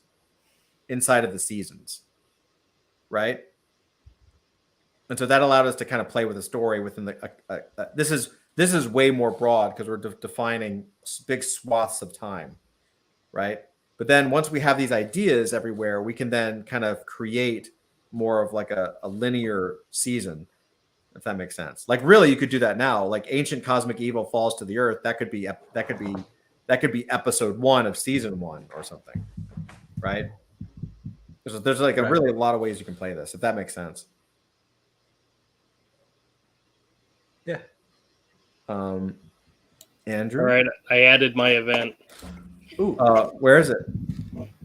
inside of the seasons, right? And so that allowed us to kind of play with the story within the this is way more broad because we're defining big swaths of time, right? But then once we have these ideas everywhere, we can then kind of create more of like a linear season, if that makes sense. Like really, you could do that now. Like ancient cosmic evil falls to the earth. That could be episode 1 of season 1 or something, right? There's like really a lot of ways you can play this, if that makes sense. Yeah. Andrew. All right, I added my event. Ooh, where is it?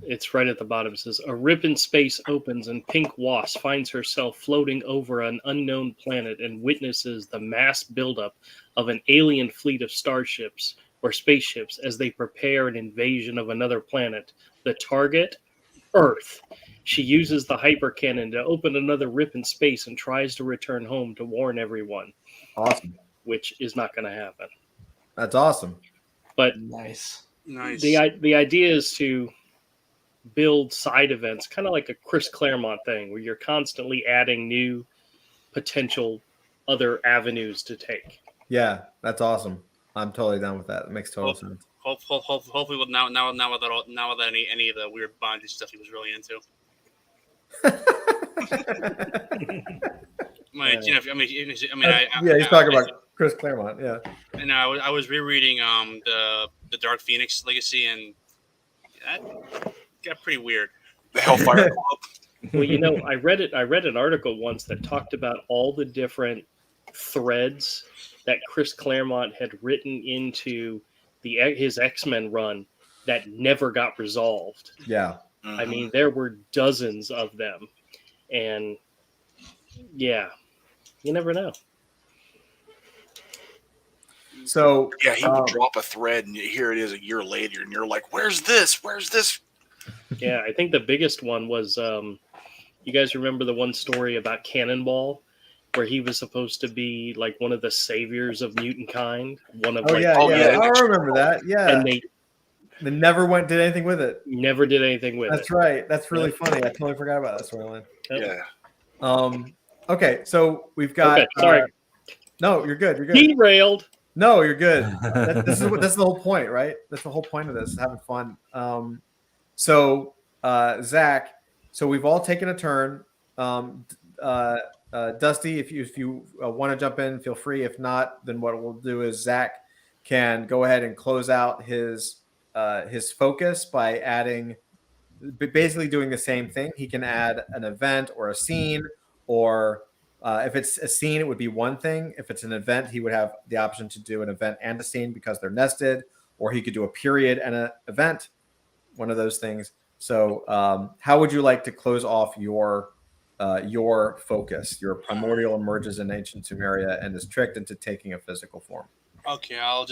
It's right at the bottom. It says, a rip in space opens and Pink Wasp finds herself floating over an unknown planet and witnesses the mass buildup of an alien fleet of starships or spaceships as they prepare an invasion of another planet. The target, Earth. She uses the hypercannon to open another rip in space and tries to return home to warn everyone. Awesome. Which is not going to happen. That's awesome. But nice. The idea is to build side events, kind of like a Chris Claremont thing, where you're constantly adding new potential other avenues to take. Yeah, that's awesome. I'm totally down with that. It makes total sense. Hopefully, with now that any of the weird bondage stuff he was really into. He's talking about Chris Claremont. Yeah. And I was rereading the Dark Phoenix Legacy, and that got pretty weird. The Hellfire Club. Well, I read an article once that talked about all the different threads that Chris Claremont had written into his X-Men run that never got resolved. Yeah. Mm-hmm. I mean, there were dozens of them. And yeah, you never know. So Yeah, he would drop a thread, and here it is a year later, and you're like, "Where's this? Where's this?" Yeah, I think the biggest one was you guys remember the one story about Cannonball, where he was supposed to be like one of the saviors of mutant kind. One of oh like, yeah, oh, yeah, yeah. I remember that. Yeah, and they they never did anything with it. never did anything with That's it. right. That's really Yep. funny. I totally forgot about that storyline. Yep. Yeah. Okay, so we've got. Okay, sorry, No, you're good. You're good. derailed. No, you're good. This is the whole point, right? That's the whole point of this, is having fun. So Zach, so we've all taken a turn. Dusty, if you want to jump in, feel free. If not, then what we'll do is Zach can go ahead and close out his focus by adding, basically doing the same thing. He can add an event or a scene, or if it's a scene, it would be one thing. If it's an event, he would have the option to do an event and a scene because they're nested, or he could do a period and an event, one of those things. So how would you like to close off your focus? Your primordial emerges in ancient Sumeria and is tricked into taking a physical form. Okay, I'll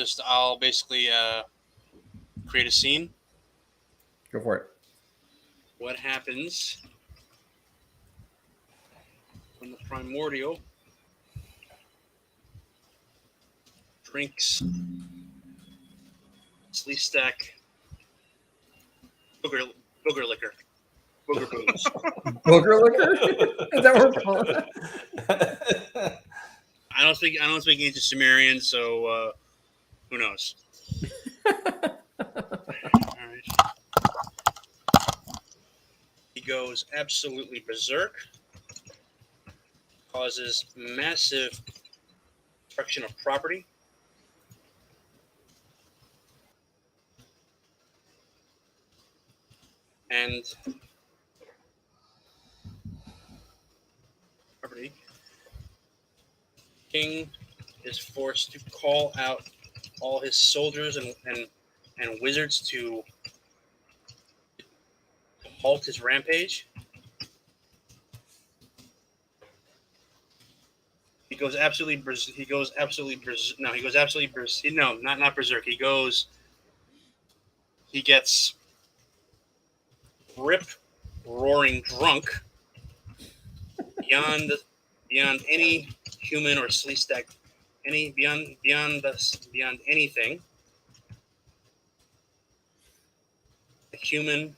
basically create a scene. Go for it. What happens when the primordial drinks sleeve stack booger liquor, booger booze? Booger liquor? Is that what we're calling it? I don't speak ancient Sumerian, so who knows? All right. He goes absolutely berserk, causes massive destruction of property, and property. King is forced to call out all his soldiers and wizards to halt his rampage. He goes absolutely berserk. No, not berserk. He gets rip roaring drunk beyond any human or sleep stack, beyond anything a human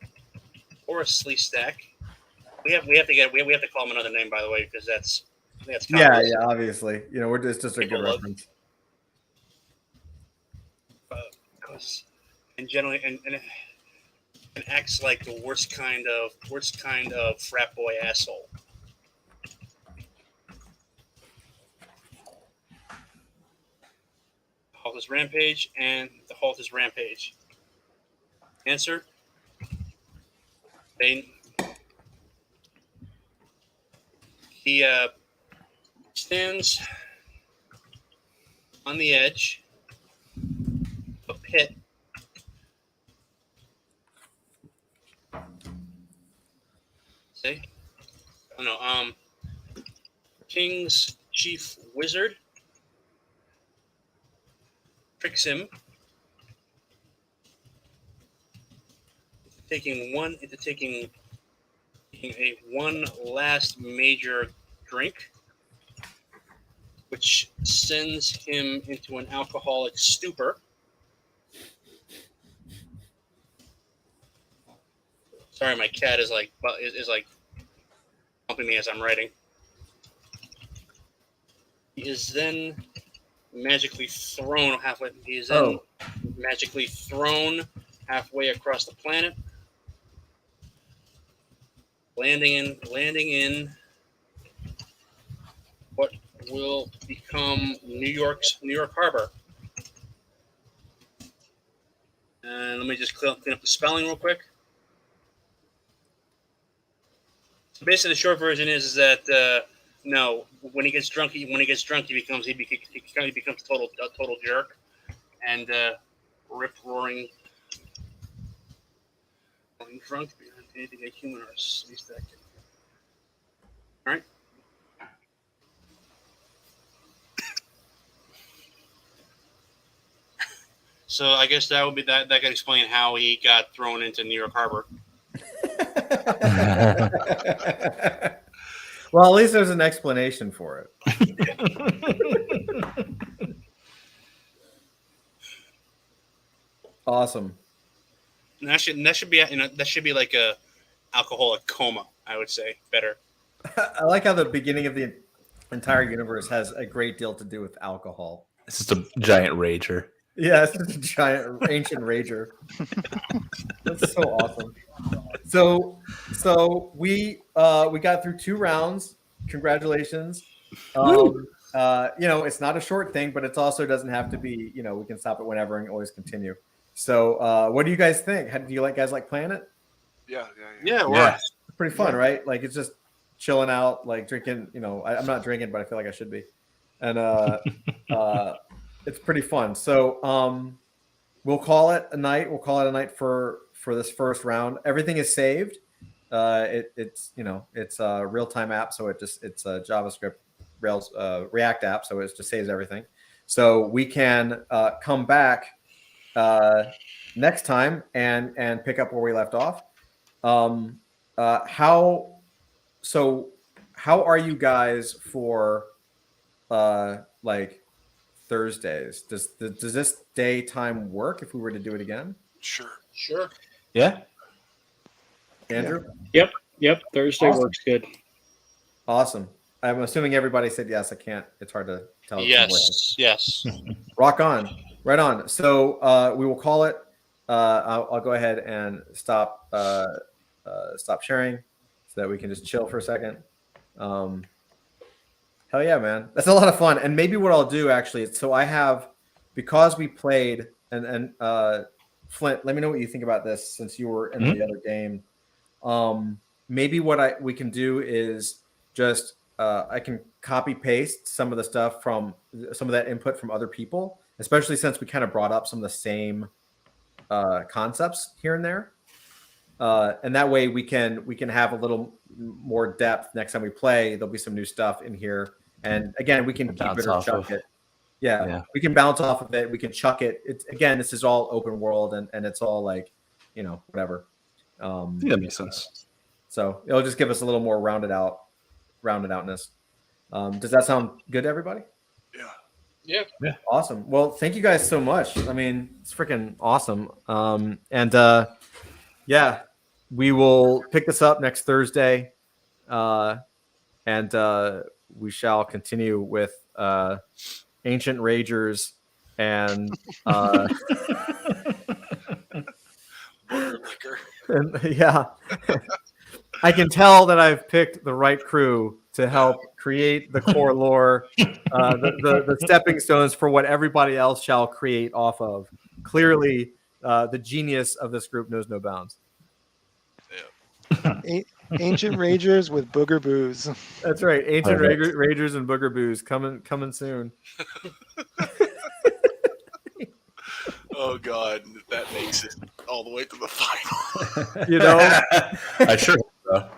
or a sleep stack. We have to call him another name, by the way, because that's Yeah, obviously. It's just a People good love- reference. And generally and acts like the worst kind of frat boy asshole. Halt his rampage and the halt his rampage. Answer. He stands on the edge of a pit. Say, oh no, King's chief wizard tricks him into taking one last major drink, which sends him into an alcoholic stupor. Sorry, my cat is like bumping me as I'm writing. He is then magically thrown halfway. Magically thrown halfway across the planet, landing in what will become New York Harbor. And let me just clean up the spelling real quick. So basically, the short version is that no, when he gets drunk, he becomes a total jerk, and rip roaring drunk behind anything a human or a sleep stack. All right. So I guess that would be that. That could explain how he got thrown into New York Harbor. Well, at least there's an explanation for it. Awesome. And that should be that should be like a alcoholic coma. I would say better. I like how the beginning of the entire universe has a great deal to do with alcohol. It's just a giant rager. Yeah, it's just a giant ancient rager. That's so awesome. So we got through 2 rounds. Congratulations. It's not a short thing, but it also doesn't have to be. We can stop it whenever and always continue. So, what do you guys think? How do you guys like playing it? Yeah. Yeah. It's pretty fun, right? Like it's just chilling out, like drinking. I'm not drinking, but I feel like I should be. And it's pretty fun. So we'll call it a night. We'll call it a night for this first round. Everything is saved. It's a real-time app, so it's a JavaScript Rails React app, so it just saves everything. So we can come back next time and pick up where we left off. How are you guys for Thursdays? Does this daytime work if we were to do it again? Sure. Yeah. Andrew? Yep. Thursday Awesome. works good. Awesome. I'm assuming everybody said yes. I can't. It's hard to tell. Yes. Rock on. Right on. So we will call it. I'll go ahead and stop sharing so that we can just chill for a second. Hell yeah, man. That's a lot of fun. And maybe what I'll do actually is, so I have, because we played and Flint, let me know what you think about this since you were in the other game. Maybe what we can do is just I can copy paste some of the stuff from some of that input from other people, especially since we kind of brought up some of the same concepts here and there. And that way we can have a little more depth next time we play. There'll be some new stuff in here. And again, we can keep it or chuck it. Yeah, we can bounce off of it. We can chuck it. This is all open world and it's all like, whatever. That makes sense. So it'll just give us a little more rounded outness. Does that sound good to everybody? Yeah. Awesome. Well, thank you guys so much. I mean, it's freaking awesome. We will pick this up next Thursday. And we shall continue with Ancient Ragers and yeah. I can tell that I've picked the right crew to help create the core lore, the stepping stones for what everybody else shall create off of. Clearly, the genius of this group knows no bounds. Ancient Ragers with Booger Booze. That's right. Ancient Ragers and Booger Booze coming soon. Oh God, that makes it all the way to the final. I sure hope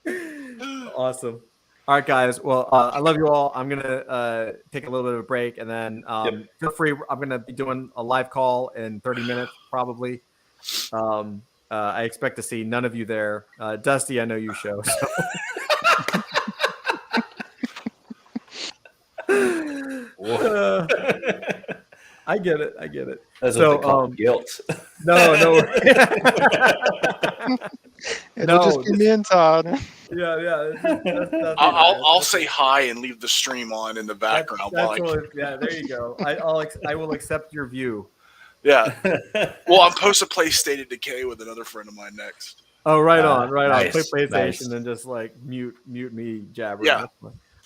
so. Awesome. All right, guys. Well, I love you all. I'm gonna take a little bit of a break, and then feel free. I'm gonna be doing a live call in 30 minutes, probably. I expect to see none of you there. Dusty, I know you show. So. I get it. That's what they call guilt. No. It'll just be me and Todd. Yeah. I'll say hi and leave the stream on in the background. There you go. I will accept your view. Yeah. Well, I'm supposed to play State of Decay with another friend of mine next. Oh, right on. Nice, Play PlayStation nice. and just like mute me jabbering. Yeah.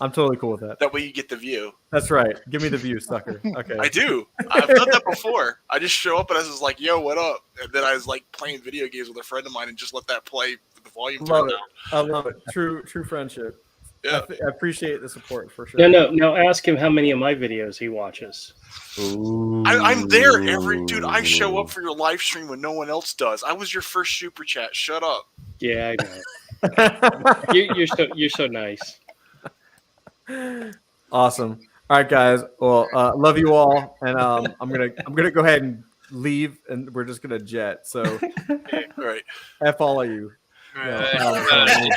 I'm totally cool with that. That way you get the view. That's right. Give me the view, sucker. Okay. I do. I've done that before. I just show up and I was like, yo, what up? And then I was like playing video games with a friend of mine and just let that play with the volume turned down. I love it. True friendship. Yeah. I appreciate the support for sure. No. Ask him how many of my videos he watches. I'm there dude. I show up for your live stream when no one else does. I was your first super chat. Shut up. Yeah, I know. you're so nice. Awesome. All right, guys. Well, love you all, and I'm gonna go ahead and leave and we're just gonna jet. So Right. F all of you. All No, right,